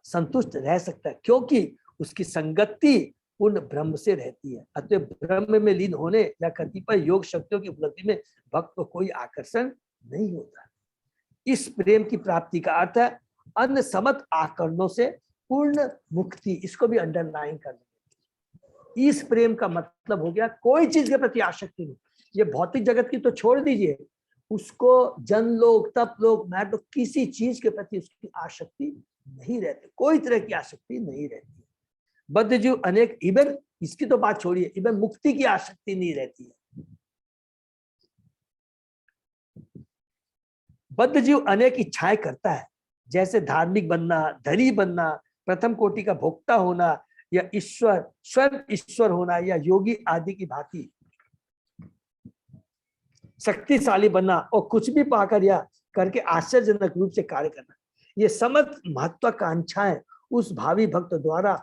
संतुष्ट रह सकता है, क्योंकि उसकी संगति पूर्ण ब्रह्म से रहती है। अतः ब्रह्म में लीन होने या कतिपय योग शक्तियों की उपलब्धि में भक्त को कोई आकर्षण नहीं होता। इस प्रेम की प्राप्ति का अर्थ है अन्य समस्त आकर्षणों से पूर्ण मुक्ति। इसको भी अंडरलाइन कर लेंगे। इस प्रेम का मतलब हो गया कोई चीज के प्रति आसक्ति नहीं। ये भौतिक जगत की तो छोड़ दीजिए, उसको जन लोग, तप लोग, मैं तो किसी चीज के प्रति उसकी आसक्ति नहीं रहती, कोई तरह की आसक्ति नहीं रहती। बद्ध जीव अनेक, इवन इसकी तो बात छोड़िए, इवन मुक्ति की आसक्ति नहीं रहती है। बद्ध जीव अनेक इच्छाएं करता है, जैसे धार्मिक बनना, धनी बनना, प्रथम कोटि का भोक्ता होना, या ईश्वर स्वयं ईश्वर होना, या योगी आदि की भांति शक्तिशाली बनना, और कुछ भी पाकर या करके आश्चर्यजनक रूप से कार्य करना। ये समस्त महत्वाकांक्षाएं उस भावी भक्त द्वारा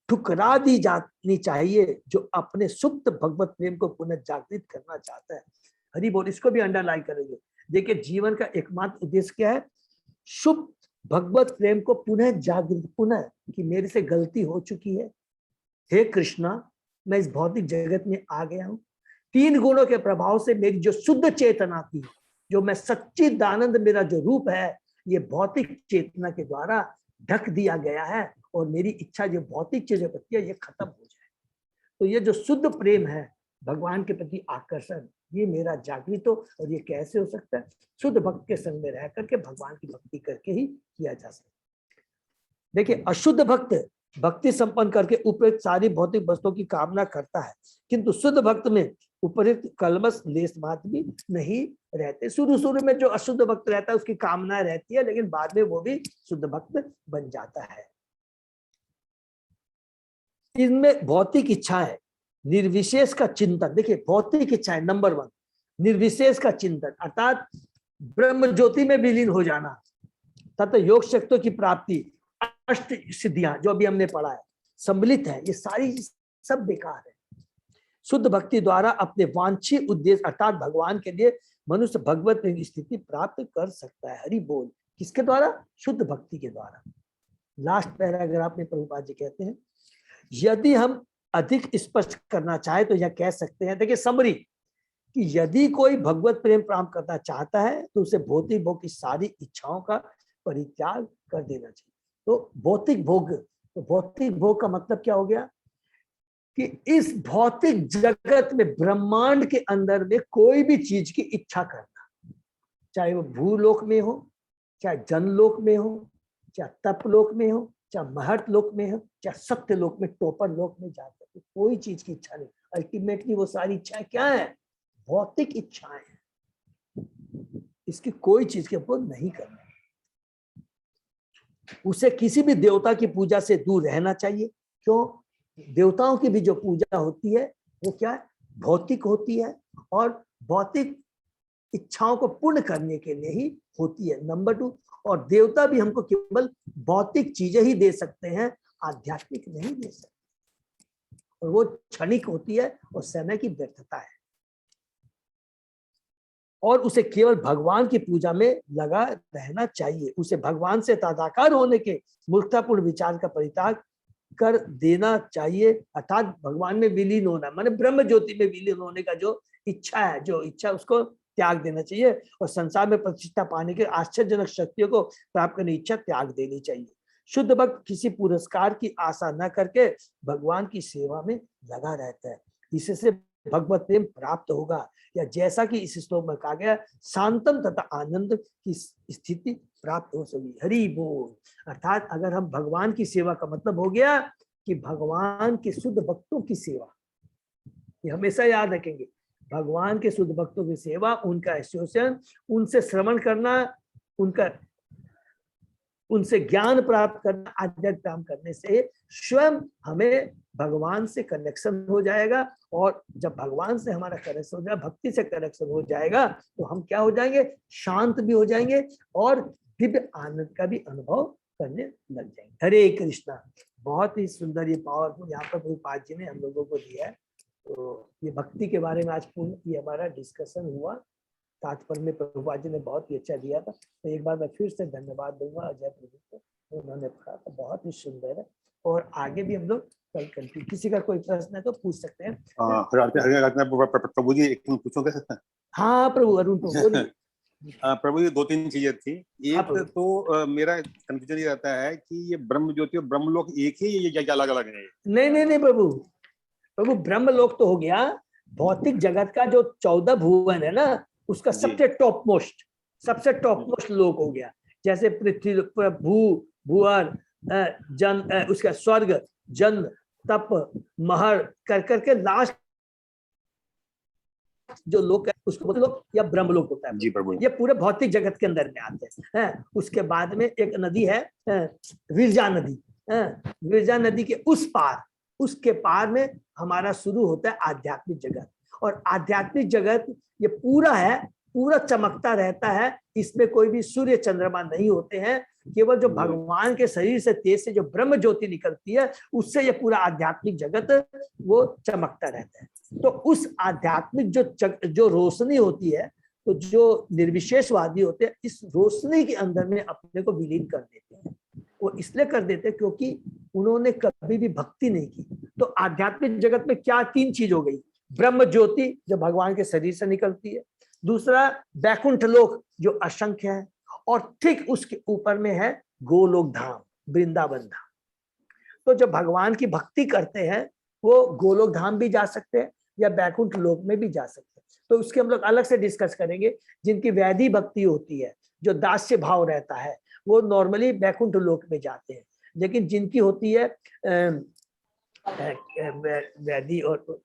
ठुकरा दी जानी चाहिए जो अपने सुप्त भगवत प्रेम को पुनः जागृत करना चाहता है। हरि बोल, इसको भी अंडरलाइन करेंगे। देखिए जीवन का एकमात्र उद्देश्य क्या है, सुप्त भगवत प्रेम को पुनः जागृत, पुनः कि मेरे से गलती हो चुकी है, हे कृष्णा मैं इस भौतिक जगत में आ गया हूँ, तीन गुणों के प्रभाव से मेरी जो शुद्ध चेतना थी, जो मैं सच्चिदानंद मेरा जो रूप है, ये भौतिक चेतना के द्वारा ढक दिया गया है, और मेरी इच्छा जो भौतिक चीजें प्रति है ये खत्म हो जाए। तो ये जो शुद्ध प्रेम है, भगवान के प्रति आकर्षण, ये मेरा जागृत हो। और ये कैसे हो सकता है, शुद्ध भक्त के संग में रह करके भगवान की भक्ति करके ही किया जा सकता है। देखिए अशुद्ध भक्त भक्ति संपन्न करके उपयुक्त सारी भौतिक वस्तुओं की कामना करता है, किंतु शुद्ध भक्त में उपयुक्त कलमश लेस मात्र भी नहीं रहते। शुरू में जो अशुद्ध भक्त रहता है उसकी कामना रहती है, लेकिन बाद में वो भी शुद्ध भक्त बन जाता है। इनमें भौतिक इच्छाएं, निर्विशेष का चिंतन, देखिए भौतिक इच्छाएं नंबर 1, निर्विशेष का चिंतन अर्थात ब्रह्म ज्योति में विलीन हो जाना, तथा योग शक्तियों की प्राप्ति, अष्ट सिद्धियां जो अभी हमने पढ़ा है सम्मिलित है, ये सारी सब बेकार है। शुद्ध भक्ति द्वारा अपने वांछित उद्देश्य अर्थात भगवान के लिए मनुष्य भगवत स्थिति प्राप्त कर सकता है। हरि बोल, किसके द्वारा, शुद्ध भक्ति के द्वारा। लास्ट पैराग्राफ में प्रभुपाद जी कहते हैं, यदि हम अधिक स्पष्ट करना चाहे तो यह कह सकते हैं, देखिए समरी, कि यदि कोई भगवत प्रेम प्राप्त करना चाहता है तो उसे भौतिक भोग की सारी इच्छाओं का परित्याग कर देना चाहिए। तो भौतिक भोग का मतलब क्या हो गया कि इस भौतिक जगत में, ब्रह्मांड के अंदर में कोई भी चीज की इच्छा करना, चाहे वो भूलोक में हो, चाहे जनलोक में हो, चाहे तपलोक में हो, चाहे महर्त लोक में हो, चाहे सत्य लोक में, टोपर लोक में जाकर तो कोई चीज की इच्छा नहीं। अल्टीमेटली वो सारी इच्छाएं क्या है, भौतिक इच्छाएं हैं। इसकी कोई चीज के ऊपर नहीं करना। उसे किसी भी देवता की पूजा से दूर रहना चाहिए। क्यों, देवताओं की भी जो पूजा होती है वो क्या है, भौतिक होती है, और भौतिक इच्छाओं को पूर्ण करने के लिए ही होती है। नंबर 2, और देवता भी हमको केवल भौतिक चीजें ही दे सकते हैं, आध्यात्मिक नहीं दे सकते, और वो क्षणिक होती है और समय की व्यर्थता है। और उसे केवल भगवान की पूजा में लगा रहना चाहिए। उसे भगवान से तादाकार होने के मूर्खतापूर्ण विचार का परित्याग कर देना चाहिए, अर्थात भगवान में विलीन होना, माने ब्रह्म ज्योति में विलीन होने का जो इच्छा है, जो इच्छा उसको त्याग देना चाहिए, और संसार में प्रतिष्ठा पाने के आश्चर्यजनक शक्तियों को प्राप्त करने की इच्छा त्याग देनी चाहिए। शुद्ध भक्त किसी पुरस्कार की आशा न करके भगवान की सेवा में लगा रहता है। इससे भगवत प्रेम प्राप्त होगा। या जैसा कि इस श्लोक में कहा गया, शांतम तथा आनंद की स्थिति प्राप्त हो सकी। हरि बोल। अर्थात अगर हम भगवान की सेवा का मतलब हो गया कि भगवान के शुद्ध भक्तों की सेवा, ये हमेशा याद रखेंगे, भगवान के शुद्ध भक्तों की सेवा, उनका एसोसिएशन, उनसे श्रवण करना, उनसे ज्ञान प्राप्त करना, आध्यात्मिक काम करने से स्वयं हमें भगवान से कनेक्शन हो जाएगा। और जब भगवान से हमारा कनेक्शन हो जाएगा, भक्ति से कनेक्शन हो जाएगा, तो हम क्या हो जाएंगे, शांत भी हो जाएंगे और दिव्य आनंद का भी अनुभव करने लग जाएंगे। हरे कृष्णा। बहुत ही सुंदर ये पावरफुल यहाँ पर प्रभुपाद जी ने हम लोगों को दिया है। तो ये भक्ति के बारे में आज पूर्ण ये हमारा डिस्कशन हुआ। तात्पर्य में प्रभुपाद जी ने बहुत ही अच्छा दिया था। तो एक बार मैं फिर से धन्यवाद दूंगा अजय प्रभु को, उन्होंने कहा था बहुत ही सुंदर है। और आगे भी हम लोग कल कंटिन्यू, किसी का कोई प्रश्न है तो पूछ सकते हैं। प्रभु जी एक पूछो क्या? हाँ प्रभु, अरुण प्रभु। प्रभु जी 2-3 चीजें थी। एक तो मेरा कंफ्यूजन ये रहता है कि ये ब्रह्म ज्योति और ब्रह्मलोक एक ही है, ये अलग अलग है? नहीं प्रभु ब्रह्मलोक तो हो गया भौतिक जगत का जो 14 भुवन है ना, उसका सबसे टॉप मोस्ट लोक हो गया। जैसे पृथ्वी, भू, भुवर, जन, उसका स्वर्ग, जन, तप, महर कर करके लास्ट जो लोक है उसको लोक या ब्रह्मलोक होता है। जी प्रभु। ये पूरे भौतिक जगत के अंदर में आते हैं। उसके बाद में एक नदी है विरजा नदी। विरजा नदी के उस पार, उसके पार में हमारा शुरू होता है आध्यात्मिक जगत। और आध्यात्मिक जगत ये पूरा है, पूरा चमकता रहता है। इसमें कोई भी सूर्य चंद्रमा नहीं होते हैं। केवल जो भगवान के शरीर से, तेज से जो ब्रह्म ज्योति निकलती है, उससे ये पूरा आध्यात्मिक जगत वो चमकता रहता है। तो उस आध्यात्मिक जो रोशनी होती है, तो जो निर्विशेषवादी होते हैं, इस रोशनी के अंदर में अपने को विलीन कर देते हैं। वो इसलिए कर देते हैं क्योंकि उन्होंने कभी भी भक्ति नहीं की। तो आध्यात्मिक जगत में क्या 3 चीज हो गई, ब्रह्म ज्योति जो भगवान के शरीर से निकलती है, दूसरा वैकुंठ लोक जो असंख्य है, और ठीक उसके ऊपर में है गोलोक धाम, वृंदावन धाम। तो जो भगवान की भक्ति करते हैं वो गोलोक धाम भी जा सकते हैं या वैकुंठ लोक में भी जा सकते हैं। तो उसके हम लोग अलग से डिस्कस करेंगे। जिनकी वैधि भक्ति होती है, जो दास्य भाव रहता है, वो नॉर्मली वैकुंठ लोक में जाते हैं। लेकिन जिनकी होती है वैधि और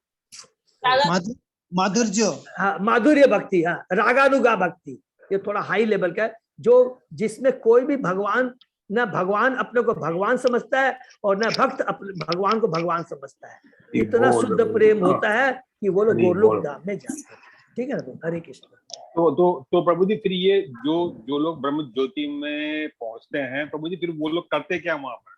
माधुर्य, हाँ माधुर्य भक्ति, हाँ रागानुगा भक्ति, ये थोड़ा हाई लेवल का है, जो जिसमें कोई भी भगवान, ना भगवान अपने को भगवान समझता है और ना भक्त भगवान को भगवान समझता है। इतना शुद्ध प्रेम होता है कि वो लोग गोलोक धाम में जाते हैं। ठीक है ना? हरे कृष्ण। तो प्रभु जी फिर ये जो लोग ब्रह्म ज्योति में पहुंचते हैं, प्रभु जी फिर वो लोग करते क्या वहां पर?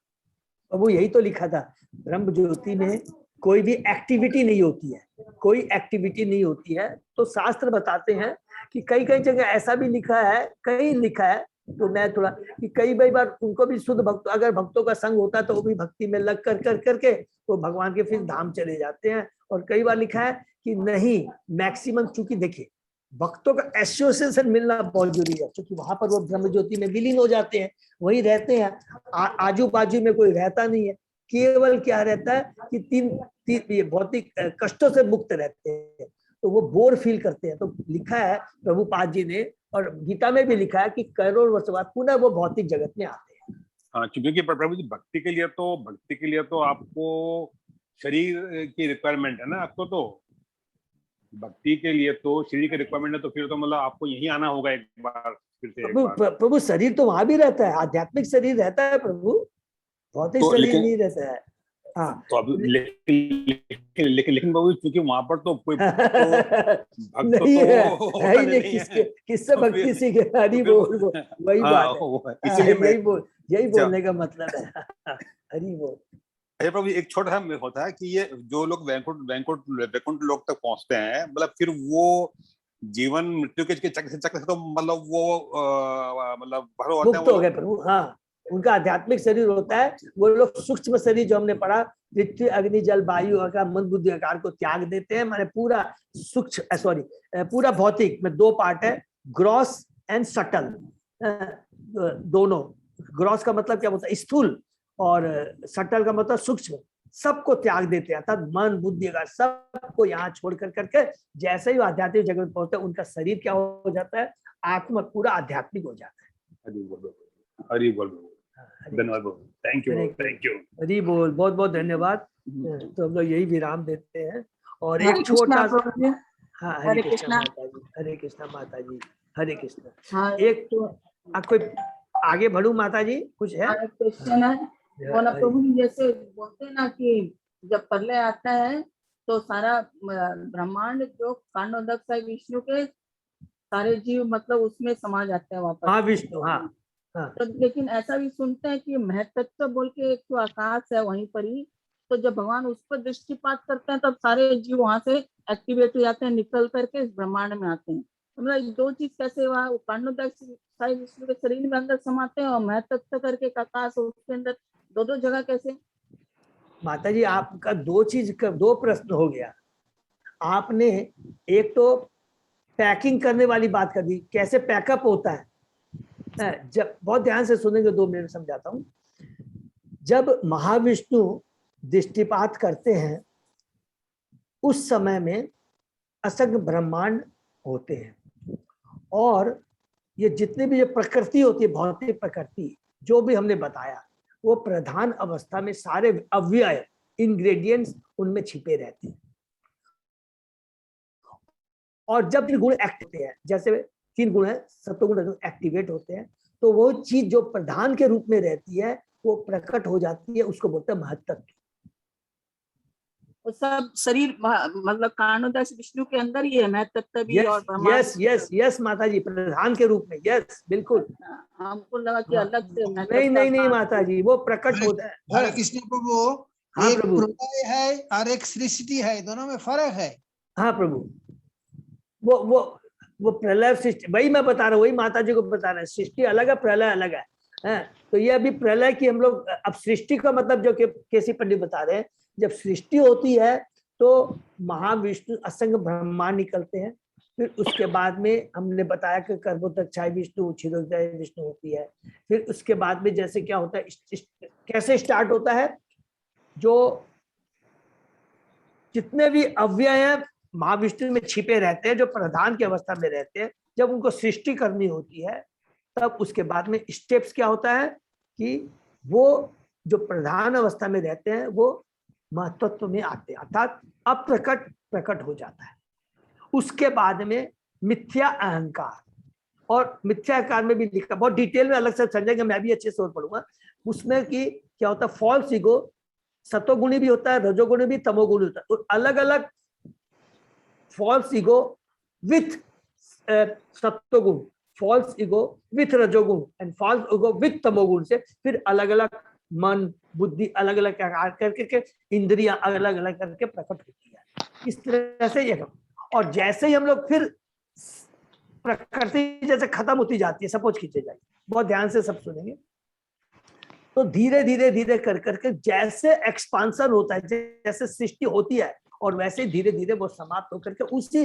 प्रभु यही तो लिखा था, ब्रह्म ज्योति में कोई भी एक्टिविटी नहीं होती है, कोई एक्टिविटी नहीं होती है। तो शास्त्र बताते हैं कि कई जगह ऐसा भी लिखा है, कहीं लिखा है, तो मैं थोड़ा कि कई बार उनको भी शुद्ध भक्त, अगर भक्तों का संग होता है तो वो भी भक्ति में लग करके वो भगवान के फिर धाम चले जाते हैं। और कई बार लिखा है कि नहीं, मैक्सिमम, चूंकि देखिए भक्तों का एसोसिएशन मिलना बहुत जरूरी है, क्योंकि वहां पर वो ब्रह्म ज्योति में विलीन हो जाते हैं, वही रहते हैं, आजू बाजू में कोई रहता नहीं है। केवल क्या रहता है कि तीन भौतिक कष्टों से मुक्त रहते हैं, तो वो बोर फील करते हैं। तो लिखा है प्रभुपाद जी ने, और गीता में भी लिखा है कि करोड़ वर्ष बाद पुनः वो भौतिक जगत में आते हैं। हाँ, क्योंकि प्रभु जी भक्ति के लिए तो आपको शरीर की रिक्वायरमेंट है ना। आपको तो भक्ति के लिए तो शरीर की रिक्वायरमेंट है, तो फिर तो मतलब आपको यहीं आना होगा एक बार, फिर से एक बार। प्रभु शरीर तो वहां भी रहता है, आध्यात्मिक शरीर रहता है प्रभु, भौतिक तो शरीर नहीं रहता है। हाँ तो अब लेकिन बाबू, क्योंकि वहां पर तो कोई भक्त नहीं है, तो नहीं, किससे भक्ति सीखे? हरि बोल, वही बात है, यही बोलने का मतलब है। हरि बोल। अच्छा प्रभु, एक छोटा सा होता है कि ये जो लोग वैकुंठ लोक तक पहुंचते हैं, मतलब फिर वो जीवन मृत्यु के चक्र से तो मतलब वो मतलब भर होते हैं, मुक्त हो गए प्रभु। हाँ, उनका आध्यात्मिक शरीर होता है। वो लोग सूक्ष्म शरीर जो हमने पढ़ा, पृथ्वी, अग्नि, जल, वायु का मन बुद्धि आकार को त्याग देते हैं। माने पूरा पूरा भौतिक में 2 पार्ट है, ग्रॉस एंड सटल। दोनों, ग्रॉस का मतलब क्या होता है? स्थूल, और सटल का मतलब सूक्ष्म। सबको त्याग देते हैं, अर्थात मन बुद्धि का सबको यहाँ छोड़ कर करके जैसे ही वो आध्यात्मिक जगत में पहुंचते हैं, उनका शरीर क्या हो जाता है, आत्मा पूरा आध्यात्मिक हो जाता है। हरि बोल, हरि बोल, धन्यवाद, thank you, thank you, Hari बोल, बहुत बहुत धन्यवाद। तो हम लोग यही विराम देते हैं और एक हरे छोटा कृष्णा प्रभु जी। हाँ, हरे हरे कृष्णा कृष्णा। माता जी, हरे कृष्णा माता जी, हरे कृष्णा। हाँ, एक तो कोई आगे बढ़ू माता जी, कुछ है? क्वेश्चन है वो ना प्रभु जी, जैसे बोलते हैं ना कि जब प्रलय आता है तो सारा ब्रह्मांड जो कांडोदक है विष्णु के सारे जीव मतलब उसमें समा जाते हैं वापस। हाँ विष्णु, हाँ हाँ। तो लेकिन ऐसा भी सुनते हैं कि महतत्व बोल के एक तो आकाश है वहीं पर ही, तो जब भगवान उस पर दृष्टिपात करते हैं तब सारे जीव वहां से एक्टिवेट हो जाते हैं, निकल करके इस ब्रह्मांड में आते हैं। तो मतलब दो चीज कैसे हुआ, वो कांडोदक विष्णु के शरीर में अंदर समाते हैं और महतत्व करके एक आकाश उसके अंदर, दो जगह कैसे? माता जी आपका दो प्रश्न हो गया। आपने एक तो पैकिंग करने वाली बात कर दी, कैसे पैकअप होता है। जब बहुत ध्यान से सुनेंगे, 2 मिनट समझाता हूँ। जब महाविष्णु दृष्टिपात करते हैं उस समय में असंख्य ब्रह्मांड होते हैं और ये जितने भी ये प्रकृति होती है, भौतिक प्रकृति जो भी हमने बताया, वो प्रधान अवस्था में सारे अव्यय इंग्रेडिएंट्स उनमें छिपे रहते हैं। और जब 3 गुण एक्ट होते हैं, जैसे 3 गुण है सत्वगुण एक्टिवेट होते हैं, तो वो चीज जो प्रधान के रूप में रहती है वो प्रकट हो जाती है, उसको बोलते हैं महत्त्व। सब शरीर मतलब कांडोदक विष्णु के अंदर ही है महतत्व भी और ब्रह्मांड। यस माता जी, प्रधान के रूप में, यस बिल्कुल। हमको लगा कि अलग से नहीं माता जी, वो प्रकट होता है। हरे कृष्ण प्रभु, हाँ एक प्रभु, प्रलय है और एक सृष्टि है, दोनों में फर्क है। हाँ प्रभु, वो प्रलय सृष्टि, वही मैं बता रहा हूँ, वही माता जी को बता रहे हैं। सृष्टि अलग है, प्रलय अलग है। तो ये अभी प्रलय की हम लोग, अब सृष्टि का मतलब जो केसी पंडित बता रहे हैं, जब सृष्टि होती है तो महाविष्णु असंख्य ब्रह्मांड निकलते हैं। फिर उसके बाद में हमने बताया कि कर्बोदक्षाय विष्णु, क्षीरोदय विष्णु होती है। फिर उसके बाद में जैसे क्या होता है, कैसे स्टार्ट होता है, जो जितने भी अव्यय हैं महाविष्णु में छिपे रहते हैं, जो प्रधान की अवस्था में रहते हैं, जब उनको सृष्टि करनी होती है तब उसके बाद में स्टेप्स क्या होता है कि वो जो प्रधान अवस्था में रहते हैं वो महत्त्व में आते हैं, अर्थात अप्रकट प्रकट हो जाता है। उसके बाद में मिथ्या अहंकार, और मिथ्या अहंकार में भी लिखा, बहुत डिटेल में अलग से समझेंगे, मैं भी अच्छे से और पढ़ूंगा उसमें कि क्या होता है। फॉल्स ईगो सतोगुणी भी होता है, रजोगुणी भी, तमोगुणी होता है, और अलग अलग फॉल्स ईगो विथ सत्वगुण, फॉल्स ईगो विथ रजोगुण एंड फॉल्स ईगो विथ तमोगुण से फिर अलग अलग मन बुद्धि अलग अलग करके इंद्रियां अलग अलग करके प्रकट होती है। इस तरह से ये, और जैसे ही हम लोग फिर प्रकृति जैसे खत्म होती जाती है, सपोज खींचे जाए, बहुत ध्यान से सब सुनेंगे, तो धीरे धीरे धीरे कर करके जैसे एक्सपांसन होता है, जैसे सृष्टि होती है, और वैसे धीरे धीरे वो समाप्त होकर के उसी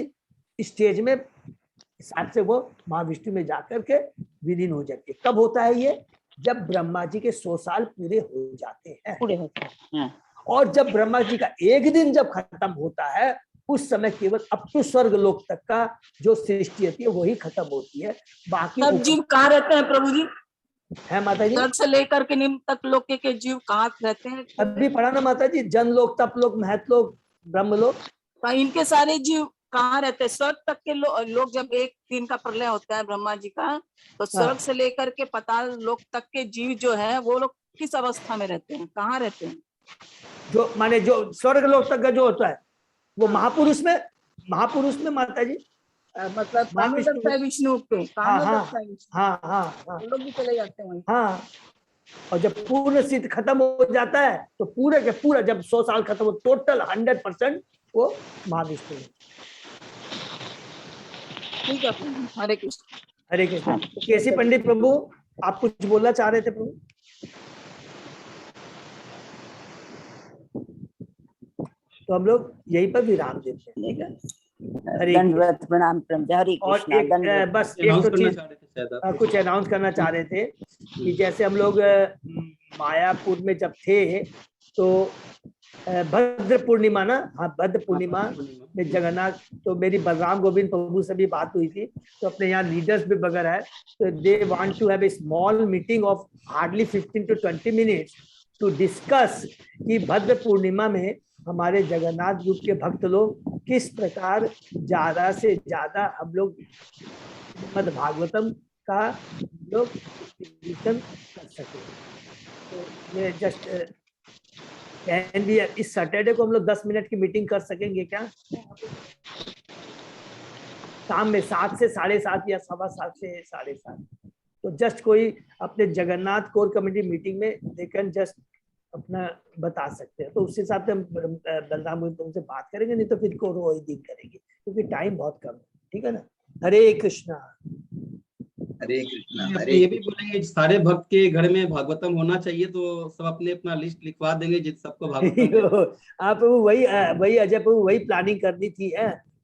स्टेज में हिसाब से वो महाविष्णु में जाकर के विलीन हो जाती है। कब होता है ये? जब ब्रह्मा जी के 100 साल पूरे हो जाते हैं। पूरे होते हैं। और जब ब्रह्मा जी का एक दिन जब खत्म होता है, उस समय केवल अब तो स्वर्ग लोक तक का जो सृष्टि होती है वही खत्म होती है। बाकी सब जीव कहाँ रहते हैं प्रभु जी? है माता जी, स्वर्ग से लेकर के निम्न तक लोक के जीव कहाँ रहते हैं? अभी पढ़ा ना माता जी, जन लोक, तप लोक, महत लोक, ब्रह्म लोक। तो इनके सारे जीव कहाँ रहते हैं? स्वर्ग तक के लोग जब एक दिन का प्रलय होता है ब्रह्मा जी का, तो स्वर्ग से लेकर के पाताल लोक तक के जीव जो है वो लोग किस अवस्था में रहते हैं, कहाँ रहते हैं? जो माने जो स्वर्ग लोक तक का जो होता है वो महापुरुष में माता जी, मतलब कामोदक विष्णु के, कामोदक विष्णु, हाँ लोग भी चले जाते हैं वहीं। हाँ। और जब पूर्ण सिद्ध खत्म हो जाता है तो पूरे के पूरा, जब 100 साल खत्म हो, टोटल 100% वो महाविष्णु है। ठीक है, हरे कृष्ण। हरे कृष्ण। केसी पंडित प्रभु, आप कुछ बोलना चाह रहे थे प्रभु? तो हम लोग यहीं पर विराम देते हैं। दंडवत प्रणाम हरे और कृष्णा। बस एक तो चीज कुछ अनाउंस करना चाह रहे थे कि जैसे हम लोग मायापुर में जब थे तो भद्र पूर्णिमा ना, हाँ भद्र पूर्णिमा में जगन्नाथ, तो मेरी बलराम गोविंद प्रभु से भी बात हुई थी, तो अपने यहाँ लीडर्स भी वगैरह है, तो they want to have a small meeting of hardly 15 to 20 minutes to discuss कि भद्र पूर्णिमा में हमारे जगन्नाथ ग्रुप के भक्त लोग किस प्रकार ज्यादा से ज्यादा हम लोग श्रीमद् भागवतम का लोग कीर्तन कर सके। तो ये जस्ट कैन भी, इस सैटरडे को हम लोग 10 मिनट की मीटिंग कर सकेंगे क्या? शाम में 7 से 7:30 या 7:15 से 7:30। तो जस्ट कोई अपने जगन्नाथ कोर कमेटी मीटिंग में दे कैन जस्ट अपना बता सकते हैं, तो उस हिसाब से हम बलराम तुमसे बात करेंगे, नहीं तो फिर को रोज दिन करेंगे क्योंकि टाइम बहुत कम है। ठीक है ना? हरे कृष्णा। हरे कृष्णा। ये भी बोलेंगे सारे भक्त के घर में भागवतम होना चाहिए, तो सब अपने अपना लिस्ट लिखवा देंगे जिस सबको भागवतम। आप वही अजय प्रभु वही प्लानिंग करनी थी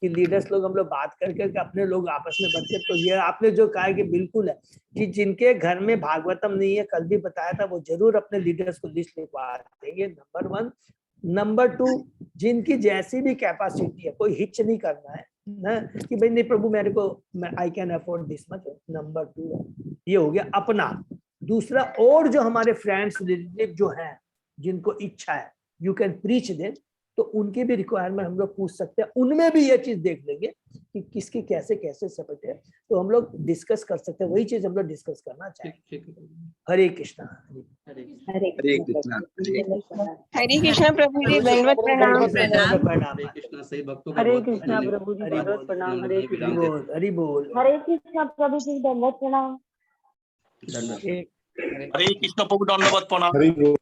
कि लीडर्स लोग हम लोग बात करके अपने लोग आपस में बनते। तो ये आपने जो कहा है कि बिल्कुल है कि जिनके घर में भागवतम नहीं है, कल भी बताया था, वो जरूर अपने लीडर्स को लिस्ट लिखवा देंगे, नंबर 1। नंबर 2, जिनकी जैसी भी कैपेसिटी है, कोई हिच नहीं करना है ना कि भाई नहीं प्रभु मेरे को, I can afford this much. Number 2 ये हो गया अपना। दूसरा, और जो हमारे फ्रेंड्स रिलेटिव जो हैं जिनको इच्छा है, यू कैन प्रीच देम, तो उनके भी रिक्वायरमेंट हम लोग पूछ सकते हैं, उनमें भी ये चीज देख लेंगे कि किसकी कैसे कैसे सपोर्ट है, तो हम लोग डिस्कस कर सकते हैं। वही चीज हम लोग डिस्कस करना चाहेंगे। हरे कृष्णा। हरे कृष्णा। हरे कृष्णा प्रभु जी, दंडवत प्रणाम। हरे कृष्णा। सही भक्तों का हरे कृष्णा प्रभु जी, दंडवत प्रणाम। हरे हरि बोल, हरि बोल। हरे कृष्णा प्रभु जी, दंडवत प्रणाम। धन्यवाद। हरे कृष्ण प्रभु, दंडवत प्रणाम। हरि बोल।